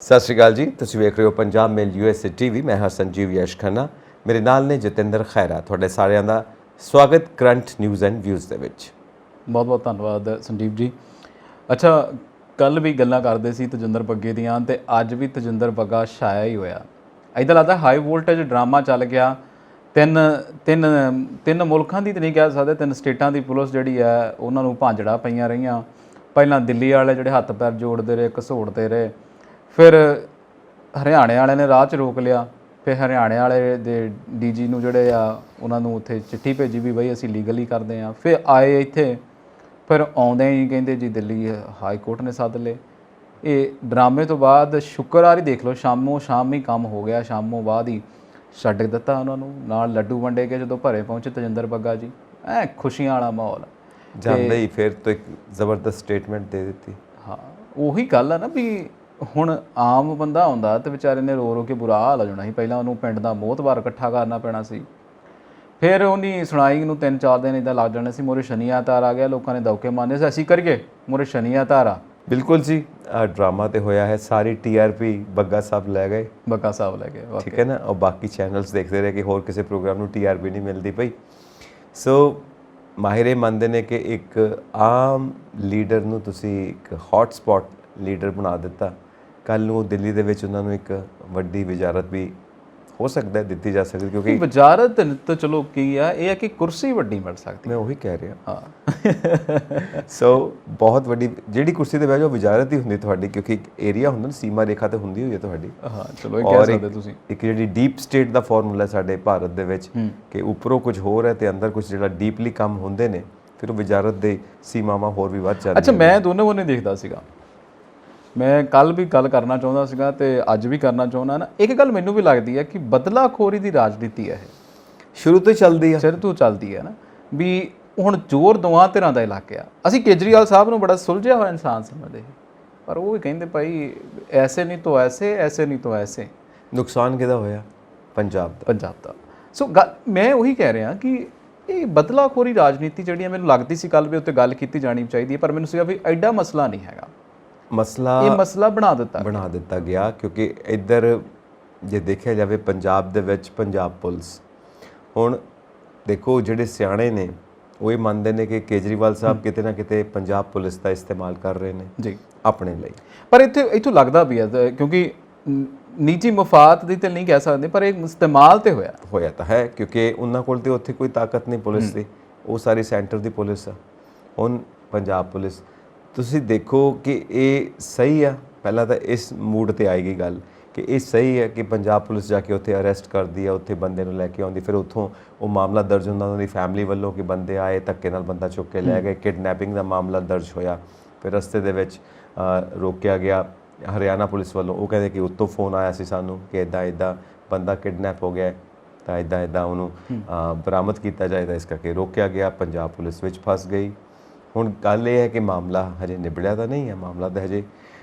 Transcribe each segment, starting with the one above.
ਸਤਿ ਸ਼੍ਰੀ ਅਕਾਲ ਜੀ, ਤੁਸੀਂ ਵੇਖ ਰਹੇ ਹੋ ਪੰਜਾਬ ਮੇਲ USA TV। ਮੈਂ ਹਾਂ ਸੰਜੀਵ ਯਸ਼ ਖੰਨਾ, ਮੇਰੇ ਨਾਲ ਨੇ ਜਤਿੰਦਰ ਖੈਰਾ। ਤੁਹਾਡੇ ਸਾਰਿਆਂ ਦਾ ਸਵਾਗਤ ਕਰੰਟ ਨਿਊਜ਼ ਐਂਡ ਵਿਊਜ਼ ਦੇ ਵਿੱਚ। ਬਹੁਤ ਬਹੁਤ ਧੰਨਵਾਦ ਸੰਜੀਵ ਜੀ। ਅੱਛਾ, ਕੱਲ ਵੀ ਗੱਲਾਂ ਕਰਦੇ ਸੀ ਤਜਿੰਦਰ ਬੱਗੇ ਦੀਆਂ ਤੇ ਅੱਜ ਵੀ ਤਜਿੰਦਰ ਬੱਗਾ ਛਾਇਆ ਹੀ ਹੋਇਆ। ਇੱਦਾਂ ਲੱਗਦਾ ਹਾਈ ਵੋਲਟੇਜ ਡਰਾਮਾ ਚੱਲ ਗਿਆ। ਤਿੰਨ ਮੁਲਕਾਂ ਦੀ ਤਾਂ ਨਹੀਂ ਕਹਿ ਸਕਦੇ, 3 ਸਟੇਟਾਂ ਦੀ ਪੁਲਿਸ ਜਿਹੜੀ ਹੈ ਉਹਨਾਂ ਨੂੰ ਭਾਂਜੜਾ ਪਈਆਂ ਰਹੀਆਂ। ਪਹਿਲਾਂ ਦਿੱਲੀ ਵਾਲੇ ਜਿਹੜੇ ਹੱਥ ਪੈਰ ਜੋੜਦੇ ਰਹੇ, ਘਸੋੜਦੇ ਰਹੇ, ਫਿਰ ਹਰਿਆਣੇ ਵਾਲਿਆਂ ਨੇ ਰਾਹ 'ਚ ਰੋਕ ਲਿਆ। ਫਿਰ ਹਰਿਆਣੇ ਵਾਲੇ ਦੇ DG ਨੂੰ ਜਿਹੜੇ ਆ ਉਹਨਾਂ ਨੂੰ ਉੱਥੇ ਚਿੱਠੀ ਭੇਜੀ ਵੀ ਬਈ ਅਸੀਂ ਲੀਗਲੀ ਕਰਦੇ ਹਾਂ। ਫਿਰ ਆਏ ਇੱਥੇ, ਫਿਰ ਆਉਂਦੇ ਹੀ ਕਹਿੰਦੇ ਜੀ ਦਿੱਲੀ ਹਾਈ ਕੋਰਟ ਨੇ ਸੱਦ ਲਏ। ਇਹ ਡਰਾਮੇ ਤੋਂ ਬਾਅਦ ਸ਼ੁੱਕਰਵਾਰ ਹੀ ਦੇਖ ਲਓ, ਸ਼ਾਮ ਹੀ ਕੰਮ ਹੋ ਗਿਆ। ਸ਼ਾਮੋਂ ਬਾਅਦ ਹੀ ਛੱਡ ਦਿੱਤਾ ਉਹਨਾਂ ਨੂੰ, ਨਾਲ ਲੱਡੂ ਵੰਡੇ ਗਏ। ਜਦੋਂ ਘਰੇ ਪਹੁੰਚੇ ਤਜਿੰਦਰ ਬੱਗਾ ਜੀ, ਖੁਸ਼ੀਆਂ ਵਾਲਾ ਮਾਹੌਲ ਜਾਂਦੇ ਹੀ ਫਿਰ ਤੋਂ ਇੱਕ ਜ਼ਬਰਦਸਤ ਸਟੇਟਮੈਂਟ ਦੇ ਦਿੱਤੀ। ਹਾਂ, ਉਹੀ ਗੱਲ ਆ ਨਾ ਵੀ ਹੁਣ ਆਮ ਬੰਦਾ ਆਉਂਦਾ ਤੇ ਵਿਚਾਰੇ ਨੇ ਰੋ ਰੋ ਕੇ ਬੁਰਾ ਹਾਲ ਹੋ ਜਾਣਾ ਸੀ। ਪਹਿਲਾਂ ਉਹਨੂੰ ਪਿੰਡ ਦਾ ਮੋਹਤਬਾਰ ਇਕੱਠਾ ਕਰਨਾ ਪੈਣਾ ਸੀ, ਫਿਰ ਉਹਨੀ ਸੁਣਾਈ ਨੂੰ 3-4 ਦਿਨ ਇੱਦਾਂ ਲੱਗ ਜਾਣੇ ਸੀ। ਮੋਰੇ ਸ਼ਨੀ ਐਤਵਾਰ ਆ ਗਿਆ, ਲੋਕਾਂ ਨੇ ਦੌਕੇ ਮਾਰਨੇ ਸੀ ਅਸੀਂ ਕਰੀਏ ਮੋਰੇ ਸ਼ਨੀ ਐਤਵਾਰ ਆ। ਬਿਲਕੁਲ ਜੀ, ਡਰਾਮਾ ਤੇ ਹੋਇਆ ਹੈ। ਸਾਰੀ TRP ਬੱਗਾ ਸਾਹਿਬ ਲੈ ਗਏ, ਬੱਗਾ ਸਾਹਿਬ ਲੈ ਗਏ, ਠੀਕ ਹੈ ਨਾ। ਔਰ ਬਾਕੀ ਚੈਨਲਸ ਦੇਖਦੇ ਰਹੇ ਕਿ ਹੋਰ ਕਿਸੇ ਪ੍ਰੋਗਰਾਮ ਨੂੰ TRP ਨਹੀਂ ਮਿਲਦੀ ਪਈ। ਸੋ ਮਾਹਿਰੇ ਮੰਨਦੇ ਨੇ ਕਿ ਇੱਕ ਆਮ ਲੀਡਰ ਨੂੰ ਤੁਸੀਂ ਇੱਕ ਹੌਟ ਸਪੌਟ ਲੀਡਰ ਬਣਾ ਦਿੱਤਾ। ਕੱਲ੍ਹ ਨੂੰ ਦਿੱਲੀ ਦੇ ਵਿੱਚ ਉਹਨਾਂ ਨੂੰ ਇੱਕ ਵੱਡੀ ਵਜ਼ਾਰਤ ਵੀ ਹੋ ਸਕਦਾ ਦਿੱਤੀ ਜਾ ਸਕਦੀ, ਕਿਉਂਕਿ ਵਜ਼ਾਰਤ ਤਾਂ ਚਲੋ ਕੀ ਆ, ਇਹ ਹੈ ਕਿ ਕੁਰਸੀ ਵੱਡੀ ਮਿਲ ਸਕਦੀ। ਮੈਂ ਉਹੀ ਕਹਿ ਰਿਹਾ ਹਾਂ। ਸੋ ਬਹੁਤ ਵੱਡੀ ਜਿਹੜੀ ਕੁਰਸੀ ਤੇ ਬਹਿ ਜਾਓ ਵਜ਼ਾਰਤ ਹੀ ਹੁੰਦੀ ਤੁਹਾਡੀ, ਕਿਉਂਕਿ ਇੱਕ ਏਰੀਆ ਹੁੰਦਾ ਨਾ, ਸੀਮਾ ਰੇਖਾ ਤੇ ਹੁੰਦੀ ਹੋਈ ਹੈ ਤੁਹਾਡੀ। ਹਾਂ ਚਲੋ, ਇਹ ਕਹਿ ਸਕਦੇ ਤੁਸੀਂ। ਇੱਕ ਜਿਹੜੀ ਡੀਪ ਸਟੇਟ ਦਾ ਫਾਰਮੂਲਾ ਸਾਡੇ ਭਾਰਤ ਦੇ ਵਿੱਚ ਕਿ ਉੱਪਰੋਂ ਕੁਝ ਹੋਰ ਹੈ ਤੇ ਅੰਦਰ ਕੁਝ ਜਿਹੜਾ ਡੀਪਲੀ ਕੰਮ ਹੁੰਦੇ ਨੇ, ਫਿਰ ਉਹ ਵਜ਼ਾਰਤ ਦੇ ਸੀਮਾਵਾਂ ਹੋਰ ਵੀ ਵੱਧ ਜਾਂਦੀਆਂ। ਅੱਛਾ, ਮੈਂ ਦੋਨੋਂ ਬੰਨੇ ਦੇਖਦਾ ਸੀਗਾ। ਮੈਂ ਕੱਲ ਵੀ ਗੱਲ ਕਰਨਾ ਚਾਹੁੰਦਾ ਸੀਗਾ ਤੇ ਅੱਜ ਵੀ ਕਰਨਾ ਚਾਹੁੰਦਾ ਨਾ। ਇੱਕ ਗੱਲ ਮੈਨੂੰ ਵੀ ਲੱਗਦੀ ਹੈ ਕਿ ਬਦਲਾਖੋਰੀ ਦੀ ਰਾਜਨੀਤੀ ਹੈ ਇਹ ਸ਼ੁਰੂ ਤੋਂ ਚੱਲਦੀ ਆ, ਸਿਰ ਤੋਂ ਚੱਲਦੀ ਹੈ ਨਾ। ਵੀ ਹੁਣ ਜ਼ੋਰ ਦੋਵਾਂ ਧਿਰਾਂ ਦਾ ਇਲਾਕਾ। ਅਸੀਂ ਕੇਜਰੀਵਾਲ ਸਾਹਿਬ ਨੂੰ ਬੜਾ ਸੁਲਝਿਆ ਹੋਇਆ ਇਨਸਾਨ ਸਮਝਦੇ, ਪਰ ਉਹ ਵੀ ਕਹਿੰਦੇ ਭਾਈ ਐਸੇ ਨਹੀਂ ਤੋਂ ਐਸੇ, ਐਸੇ ਨਹੀਂ ਤੋਂ ਐਸੇ। ਨੁਕਸਾਨ ਕਿਹਦਾ ਹੋਇਆ? ਪੰਜਾਬ ਦਾ। ਸੋ ਮੈਂ ਉਹੀ ਕਹਿ ਰਿਹਾ ਕਿ ਇਹ ਬਦਲਾਖੋਰੀ ਰਾਜਨੀਤੀ ਜਿਹੜੀ ਹੈ, ਮੈਨੂੰ ਲੱਗਦੀ ਸੀ ਕੱਲ ਵੀ ਉੱਤੇ ਗੱਲ ਕੀਤੀ ਜਾਣੀ ਚਾਹੀਦੀ ਹੈ, ਪਰ ਮੈਨੂੰ ਸੀਗਾ ਵੀ ਐਡਾ ਮਸਲਾ ਨਹੀਂ ਹੈਗਾ। ਇਹ ਮਸਲਾ ਬਣਾ ਦਿੱਤਾ ਗਿਆ ਕਿਉਂਕਿ ਇੱਧਰ ਜੇ ਦੇਖਿਆ ਜਾਵੇ ਪੰਜਾਬ ਦੇ ਵਿੱਚ ਪੰਜਾਬ ਪੁਲਿਸ, ਹੁਣ ਦੇਖੋ ਜਿਹੜੇ ਸਿਆਣੇ ਨੇ ਉਹ ਇਹ ਮੰਨਦੇ ਨੇ ਕਿ ਕੇਜਰੀਵਾਲ ਸਾਹਿਬ ਕਿਤੇ ਨਾ ਕਿਤੇ ਪੰਜਾਬ ਪੁਲਿਸ ਦਾ ਇਸਤੇਮਾਲ ਕਰ ਰਹੇ ਨੇ ਜੀ ਆਪਣੇ ਲਈ। ਪਰ ਇੱਥੋਂ ਲੱਗਦਾ ਵੀ ਹੈ, ਕਿਉਂਕਿ ਨਿੱਜੀ ਮਫਾਦ ਦੀ ਤਾਂ ਨਹੀਂ ਕਹਿ ਸਕਦੇ, ਪਰ ਇਹ ਇਸਤੇਮਾਲ ਤੇ ਹੋਇਆ ਤਾਂ ਹੈ, ਕਿਉਂਕਿ ਉਹਨਾਂ ਕੋਲ ਤੇ ਉੱਥੇ ਕੋਈ ਤਾਕਤ ਨਹੀਂ ਪੁਲਿਸ ਦੀ, ਉਹ ਸਾਰੀ ਸੈਂਟਰ ਦੀ ਪੁਲਿਸ ਆ। ਹੁਣ ਪੰਜਾਬ ਪੁਲਿਸ ਤੁਸੀਂ ਦੇਖੋ ਕਿ ਇਹ ਸਹੀ ਆ। ਪਹਿਲਾਂ ਤਾਂ ਇਸ ਮੂਡ ਤੇ ਆਏਗੀ ਗੱਲ ਕਿ ਇਹ ਸਹੀ ਹੈ ਕਿ ਪੰਜਾਬ ਪੁਲਿਸ ਜਾ ਕੇ ਉੱਥੇ ਅਰੈਸਟ ਕਰਦੀ ਆ, ਉੱਥੇ ਬੰਦੇ ਨੂੰ ਲੈ ਕੇ ਆਉਂਦੀ, ਫਿਰ ਉੱਥੋਂ ਉਹ ਮਾਮਲਾ ਦਰਜ ਹੁੰਦਾ ਉਹਨਾਂ ਦੀ ਫੈਮਿਲੀ ਵੱਲੋਂ ਕਿ ਬੰਦੇ ਆਏ ਧੱਕੇ ਨਾਲ ਬੰਦਾ ਚੁੱਕ ਕੇ ਲੈ ਗਏ। ਕਿਡਨੈਪਿੰਗ ਦਾ ਮਾਮਲਾ ਦਰਜ ਹੋਇਆ, ਫਿਰ ਰਸਤੇ ਦੇ ਵਿੱਚ ਰੋਕਿਆ ਗਿਆ ਹਰਿਆਣਾ ਪੁਲਿਸ ਵੱਲੋਂ। ਉਹ ਕਹਿੰਦੇ ਕਿ ਉੱਤੋਂ ਫੋਨ ਆਇਆ ਸੀ ਸਾਨੂੰ ਕਿ ਇੱਦਾਂ ਬੰਦਾ ਕਿਡਨੈਪ ਹੋ ਗਿਆ, ਤਾਂ ਇੱਦਾਂ ਉਹਨੂੰ ਬਰਾਮਦ ਕੀਤਾ ਜਾਏ, ਤਾਂ ਇਸ ਕਰਕੇ ਰੋਕਿਆ ਗਿਆ। ਪੰਜਾਬ ਪੁਲਿਸ ਵਿੱਚ ਫਸ ਗਈ। ਹੁਣ ਗੱਲ ਇਹ ਹੈ ਕਿ ਮਾਮਲਾ ਹਜੇ ਨਿਬੜਿਆ ਤਾਂ ਨਹੀਂ ਹੈ, ਮਾਮਲਾ ਤਾਂ ਹਜੇ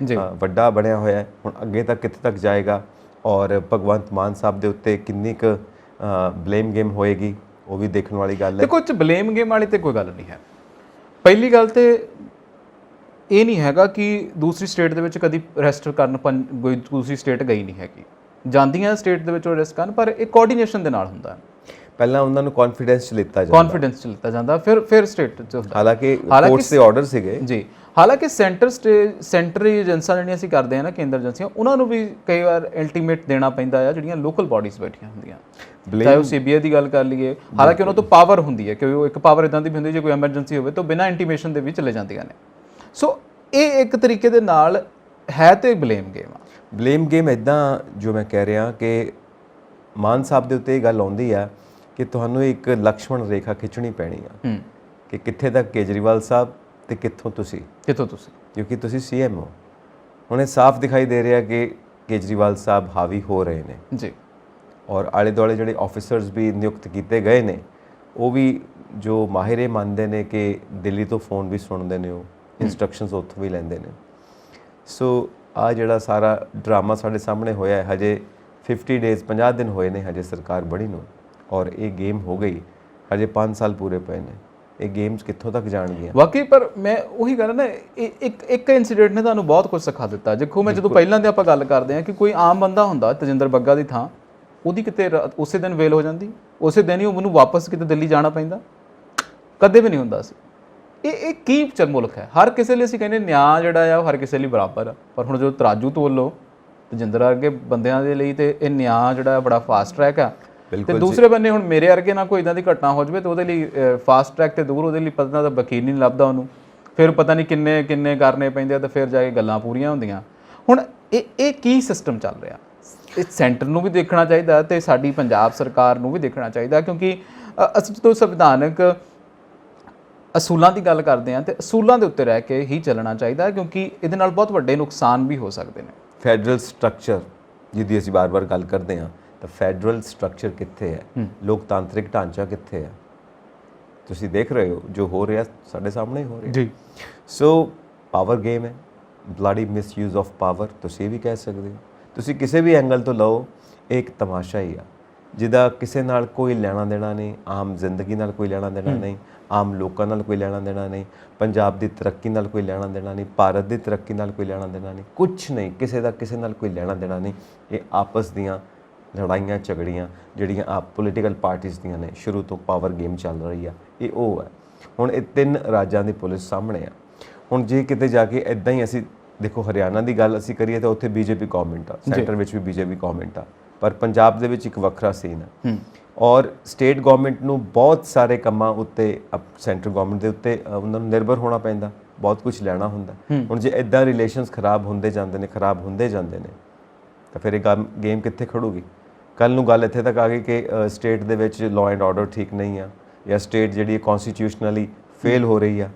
ਵੱਡਾ ਬਣਿਆ ਹੋਇਆ ਹੈ। ਹੁਣ ਅੱਗੇ ਤੱਕ ਕਿੱਥੇ ਤੱਕ ਜਾਏਗਾ ਔਰ ਭਗਵੰਤ ਮਾਨ ਸਾਹਿਬ ਦੇ ਉੱਤੇ ਕਿੰਨੀ ਕੁ ਬਲੇਮ ਗੇਮ ਹੋਏਗੀ, ਉਹ ਵੀ ਦੇਖਣ ਵਾਲੀ ਗੱਲ ਹੈ। ਦੇਖੋ, ਬਲੇਮ ਗੇਮ ਵਾਲੀ ਤੇ ਕੋਈ ਗੱਲ ਨਹੀਂ ਹੈ। ਪਹਿਲੀ ਗੱਲ ਤੇ ਇਹ ਨਹੀਂ ਹੈਗਾ ਕਿ ਦੂਸਰੀ ਸਟੇਟ ਦੇ ਵਿੱਚ ਕਦੀ ਅਰੈਸਟ ਕਰਨ ਕੋਈ ਦੂਸਰੀ ਸਟੇਟ ਗਈ ਨਹੀਂ ਹੈਗੀ। ਜਾਂਦੀਆਂ ਸਟੇਟ ਦੇ ਵਿੱਚ ਅਰੈਸਟ ਕਰਨ, ਪਰ ਇਹ ਕੋਆਰਡੀਨੇਸ਼ਨ ਦੇ ਨਾਲ ਹੁੰਦਾ। ਪਹਿਲਾਂ ਉਹਨਾਂ ਨੂੰ ਕੌਨਫੀਡੈਂਸ 'ਚ ਲਿੱਤਾ ਜਾਂਦਾ, ਫਿਰ ਸਟੇਟ 'ਚ ਹੁੰਦਾ। ਹਾਲਾਂਕਿ ਕੋਰਟ ਦੇ ਆਰਡਰ ਸੀਗੇ ਜੀ। ਹਾਲਾਂਕਿ ਸੈਂਟਰੀ ਏਜੰਸੀਆਂ ਜਿਹੜੀਆਂ ਅਸੀਂ ਕਰਦੇ ਹਾਂ ਨਾ, ਕੇਂਦਰ ਏਜੰਸੀਆਂ, ਉਹਨਾਂ ਨੂੰ ਵੀ ਕਈ ਵਾਰ ਅਲਟੀਮੇਟ ਦੇਣਾ ਪੈਂਦਾ ਆ ਜਿਹੜੀਆਂ ਲੋਕਲ ਬਾਡੀਜ਼ ਬੈਠੀਆਂ ਹੁੰਦੀਆਂ, ਚਾਹੇ ਉਹ CBI ਦੀ ਗੱਲ ਕਰ ਲਈਏ। ਹਾਲਾਂਕਿ ਉਹਨਾਂ ਤੋਂ ਪਾਵਰ ਹੁੰਦੀ ਹੈ ਕਿ ਉਹ ਇੱਕ ਪਾਵਰ ਇੱਦਾਂ ਦੀ ਵੀ ਹੁੰਦੀ, ਜੇ ਕੋਈ ਐਮਰਜੈਂਸੀ ਹੋਵੇ ਤਾਂ ਬਿਨਾਂ ਇੰਟੀਮੇਸ਼ਨ ਦੇ ਵੀ ਚਲੇ ਜਾਂਦੀਆਂ ਨੇ। ਸੋ ਇਹ ਇੱਕ ਤਰੀਕੇ ਦੇ ਨਾਲ ਹੈ ਤੇ ਬਲੇਮ ਗੇਮ ਇੱਦਾਂ ਜੋ ਮੈਂ ਕਹਿ ਰਿਹਾ ਕਿ ਮਾਨ ਸਾਹਿਬ ਦੇ ਉੱਤੇ ਇਹ ਗੱਲ ਆਉਂਦੀ ਆ ਕਿ ਤੁਹਾਨੂੰ ਇੱਕ ਲਕਸ਼ਮਣ ਰੇਖਾ ਖਿੱਚਣੀ ਪੈਣੀ ਆ ਕਿ ਕਿੱਥੇ ਤੱਕ ਕੇਜਰੀਵਾਲ ਸਾਹਿਬ ਤੇ ਕਿੱਥੋਂ ਤੁਸੀਂ, ਕਿਉਂਕਿ ਤੁਸੀਂ CM ਹੋ। ਹੁਣ ਇਹ ਸਾਫ਼ ਦਿਖਾਈ ਦੇ ਰਿਹਾ ਕਿ ਕੇਜਰੀਵਾਲ ਸਾਹਿਬ ਹਾਵੀ ਹੋ ਰਹੇ ਨੇ ਜੀ, ਔਰ ਆਲੇ ਦੁਆਲੇ ਜਿਹੜੇ ਆਫਿਸਰਸ ਵੀ ਨਿਯੁਕਤ ਕੀਤੇ ਗਏ ਨੇ, ਉਹ ਵੀ ਜੋ ਮਾਹਿਰੇ ਮੰਨਦੇ ਨੇ ਕਿ ਦਿੱਲੀ ਤੋਂ ਫੋਨ ਵੀ ਸੁਣਦੇ ਨੇ, ਉਹ ਇੰਸਟਰਕਸ਼ਨਸ ਉੱਥੋਂ ਵੀ ਲੈਂਦੇ ਨੇ। ਸੋ ਆ ਜਿਹੜਾ ਸਾਰਾ ਡਰਾਮਾ ਸਾਡੇ ਸਾਹਮਣੇ ਹੋਇਆ ਹੈ, ਹਜੇ 50 ਦਿਨ ਹੋਏ ਨੇ ਹਜੇ ਸਰਕਾਰ ਬਣੀ ਨੂੰ, ਔਰ ਇਹ ਗੇਮ ਹੋ ਗਈ। ਹਜੇ 5 ਸਾਲ ਪੂਰੇ ਪਏ ਨੇ। ਇਹ ਗੇਮਸ ਕਿੱਥੋਂ ਤੱਕ ਜਾਣਗੀਆਂ। ਵਾਕਈ ਪਰ ਮੈਂ ਉਹੀ ਗੱਲ ਨਾ, ਇੱਕ ਇਨਸੀਡੈਂਟ ਨੇ ਤੁਹਾਨੂੰ ਬਹੁਤ ਕੁਝ ਸਿਖਾ ਦਿੱਤਾ। ਦੇਖੋ ਮੈਂ ਜਦੋਂ ਪਹਿਲਾਂ ਦੀ ਆਪਾਂ ਗੱਲ ਕਰਦੇ ਹਾਂ ਕਿ ਕੋਈ ਆਮ ਬੰਦਾ ਹੁੰਦਾ ਤਜਿੰਦਰ ਬੱਗਾ ਦੀ ਥਾਂ, ਉਹਦੀ ਕਿਤੇ ਉਸੇ ਦਿਨ ਵੇਲ ਹੋ ਜਾਂਦੀ, ਉਸੇ ਦਿਨ ਹੀ ਉਹਨੂੰ ਵਾਪਸ ਕਿਤੇ ਦਿੱਲੀ ਜਾਣਾ ਪੈਂਦਾ, ਕਦੇ ਵੀ ਨਹੀਂ ਹੁੰਦਾ ਸੀ। ਇਹ ਕੀ ਮੁਲਕ ਹੈ? ਹਰ ਕਿਸੇ ਲਈ ਅਸੀਂ ਕਹਿੰਦੇ ਨਿਆਂ ਜਿਹੜਾ ਆ ਉਹ ਹਰ ਕਿਸੇ ਲਈ ਬਰਾਬਰ ਆ, ਪਰ ਹੁਣ ਜਦੋਂ ਤਰਾਜੂ ਤੋਲੋ ਤਜਿੰਦਰ ਵਰਗੇ ਬੰਦਿਆਂ ਦੇ ਲਈ ਤੇ ਇਹ ਨਿਆਂ ਜਿਹੜਾ ਬੜਾ ਫਾਸਟ ਟਰੈਕ ਆ, ਤੇ ਦੂਸਰੇ ਬੰਨੇ ਹੁਣ ਮੇਰੇ ਵਰਗੇ ਨਾਲ ਕੋਈ ਇਦਾਂ ਦੀ ਘਟਨਾ ਹੋ ਜਾਵੇ ਤੇ ਉਹਦੇ ਲਈ ਫਾਸਟ ਟਰੈਕ ਤੇ ਦੂਰ, ਉਹਦੇ ਲਈ ਪਤਾ ਤਾਂ ਵਕੀਲ ਨਹੀਂ ਲੱਭਦਾ ਉਹਨੂੰ, ਫਿਰ ਪਤਾ ਨਹੀਂ ਕਿੰਨੇ ਕਿੰਨੇ ਕਰਨੇ ਪੈਂਦੇ ਆ, ਤੇ ਫਿਰ ਜਾ ਕੇ ਗੱਲਾਂ ਪੂਰੀਆਂ ਹੁੰਦੀਆਂ। ਹੁਣ ਇਹ ਕੀ ਸਿਸਟਮ ਚੱਲ ਰਿਹਾ? ਇਹ ਸੈਂਟਰ ਨੂੰ ਵੀ ਦੇਖਣਾ ਚਾਹੀਦਾ ਤੇ ਸਾਡੀ ਪੰਜਾਬ ਸਰਕਾਰ ਨੂੰ ਵੀ ਦੇਖਣਾ ਚਾਹੀਦਾ, ਕਿਉਂਕਿ ਅਸੀਂ ਜਦੋਂ ਸੰਵਿਧਾਨਕ ਅਸੂਲਾਂ ਦੀ ਗੱਲ ਕਰਦੇ ਹਾਂ ਤੇ ਅਸੂਲਾਂ ਦੇ ਉੱਤੇ ਰਹਿ ਕੇ ਹੀ ਚੱਲਣਾ ਚਾਹੀਦਾ, ਕਿਉਂਕਿ ਇਹਦੇ ਨਾਲ ਬਹੁਤ ਵੱਡੇ ਨੁਕਸਾਨ ਵੀ ਹੋ ਸਕਦੇ ਨੇ। ਫੈਡਰਲ ਸਟਰਕਚਰ ਜਿਹਦੀ ਅਸੀਂ ਬਾਰ-ਬਾਰ ਗੱਲ ਕਰਦੇ ਹਾਂ, ਤਾਂ ਫੈਡਰਲ ਸਟਰਕਚਰ ਕਿੱਥੇ ਹੈ? ਲੋਕਤਾਂਤਰਿਕ ਢਾਂਚਾ ਕਿੱਥੇ ਹੈ? ਤੁਸੀਂ ਦੇਖ ਰਹੇ ਹੋ ਜੋ ਹੋ ਰਿਹਾ ਸਾਡੇ ਸਾਹਮਣੇ ਹੋ ਰਿਹਾ ਜੀ। ਸੋ ਪਾਵਰ ਗੇਮ ਹੈ, ਬਲੱਡੀ ਮਿਸਯੂਜ਼ ਆਫ ਪਾਵਰ ਤੁਸੀਂ ਵੀ ਕਹਿ ਸਕਦੇ ਹੋ। ਤੁਸੀਂ ਕਿਸੇ ਵੀ ਐਂਗਲ ਤੋਂ ਲਓ, ਇਹ ਇੱਕ ਤਮਾਸ਼ਾ ਹੀ ਆ ਜਿਹਦਾ ਕਿਸੇ ਨਾਲ ਕੋਈ ਲੈਣਾ ਦੇਣਾ ਨਹੀਂ, ਆਮ ਜ਼ਿੰਦਗੀ ਨਾਲ ਕੋਈ ਲੈਣਾ ਦੇਣਾ ਨਹੀਂ, ਆਮ ਲੋਕਾਂ ਨਾਲ ਕੋਈ ਲੈਣਾ ਦੇਣਾ ਨਹੀਂ, ਪੰਜਾਬ ਦੀ ਤਰੱਕੀ ਨਾਲ ਕੋਈ ਲੈਣਾ ਦੇਣਾ ਨਹੀਂ, ਭਾਰਤ ਦੀ ਤਰੱਕੀ ਨਾਲ ਕੋਈ ਲੈਣਾ ਦੇਣਾ ਨਹੀਂ, ਕੁਛ ਨਹੀਂ, ਕਿਸੇ ਦਾ ਕਿਸੇ ਨਾਲ ਕੋਈ ਲੈਣਾ ਦੇਣਾ ਨਹੀਂ। ਇਹ ਆਪਸ ਦੀਆਂ ਲੜਾਈਆਂ ਝਗੜੀਆਂ ਜਿਹੜੀਆਂ ਆਪ ਪੋਲੀਟੀਕਲ ਪਾਰਟੀਆਂ ਦੀਆਂ ਨੇ, ਸ਼ੁਰੂ ਤੋਂ ਪਾਵਰ ਗੇਮ ਚੱਲ ਰਹੀ ਆ, ਇਹ ਉਹ ਹੈ। ਹੁਣ ਇਹ 3 ਰਾਜਾਂ ਦੀ ਪੁਲਿਸ ਸਾਹਮਣੇ ਆ। ਹੁਣ ਜੇ ਕਿਤੇ ਜਾ ਕੇ ਇਦਾਂ ਹੀ ਅਸੀਂ ਦੇਖੋ, ਹਰਿਆਣਾ ਦੀ ਗੱਲ ਅਸੀਂ ਕਰੀਏ ਤਾਂ ਉੱਥੇ ਬੀਜੇਪੀ ਗਵਰਨਮੈਂਟ ਆ, ਸੈਂਟਰ ਵਿੱਚ ਵੀ ਬੀਜੇਪੀ ਗਵਰਨਮੈਂਟ ਆ, ਪਰ ਪੰਜਾਬ ਦੇ ਵਿੱਚ ਇੱਕ ਵੱਖਰਾ ਸੀਨ ਹੈ। ਔਰ ਸਟੇਟ ਗਵਰਨਮੈਂਟ ਨੂੰ ਬਹੁਤ ਸਾਰੇ ਕੰਮਾਂ ਉੱਤੇ ਸੈਂਟਰ ਗਵਰਨਮੈਂਟ ਦੇ ਉੱਤੇ ਉਹਨਾਂ ਨੂੰ ਨਿਰਭਰ ਹੋਣਾ ਪੈਂਦਾ, ਬਹੁਤ ਕੁਝ ਲੈਣਾ ਹੁੰਦਾ। ਹੁਣ ਜੇ ਇਦਾਂ ਰਿਲੇਸ਼ਨਸ ਖਰਾਬ ਹੁੰਦੇ ਜਾਂਦੇ ਨੇ ਤਾਂ ਫਿਰ ਇਹ ਗੇਮ ਕਿੱਥੇ ਖੜੂਗੀ? ਕੱਲ ਨੂੰ ਗੱਲ ਇੱਥੇ ਤੱਕ ਆ ਗਈ ਕਿ ਸਟੇਟ ਦੇ ਵਿੱਚ ਲਾਅ ਐਂਡ ਆਰਡਰ ਠੀਕ ਨਹੀਂ ਆ, ਜਾਂ ਸਟੇਟ ਜਿਹੜੀ ਕਨਸਟੀਟਿਊਸ਼ਨਲੀ ਫੇਲ ਹੋ ਰਹੀ ਆ,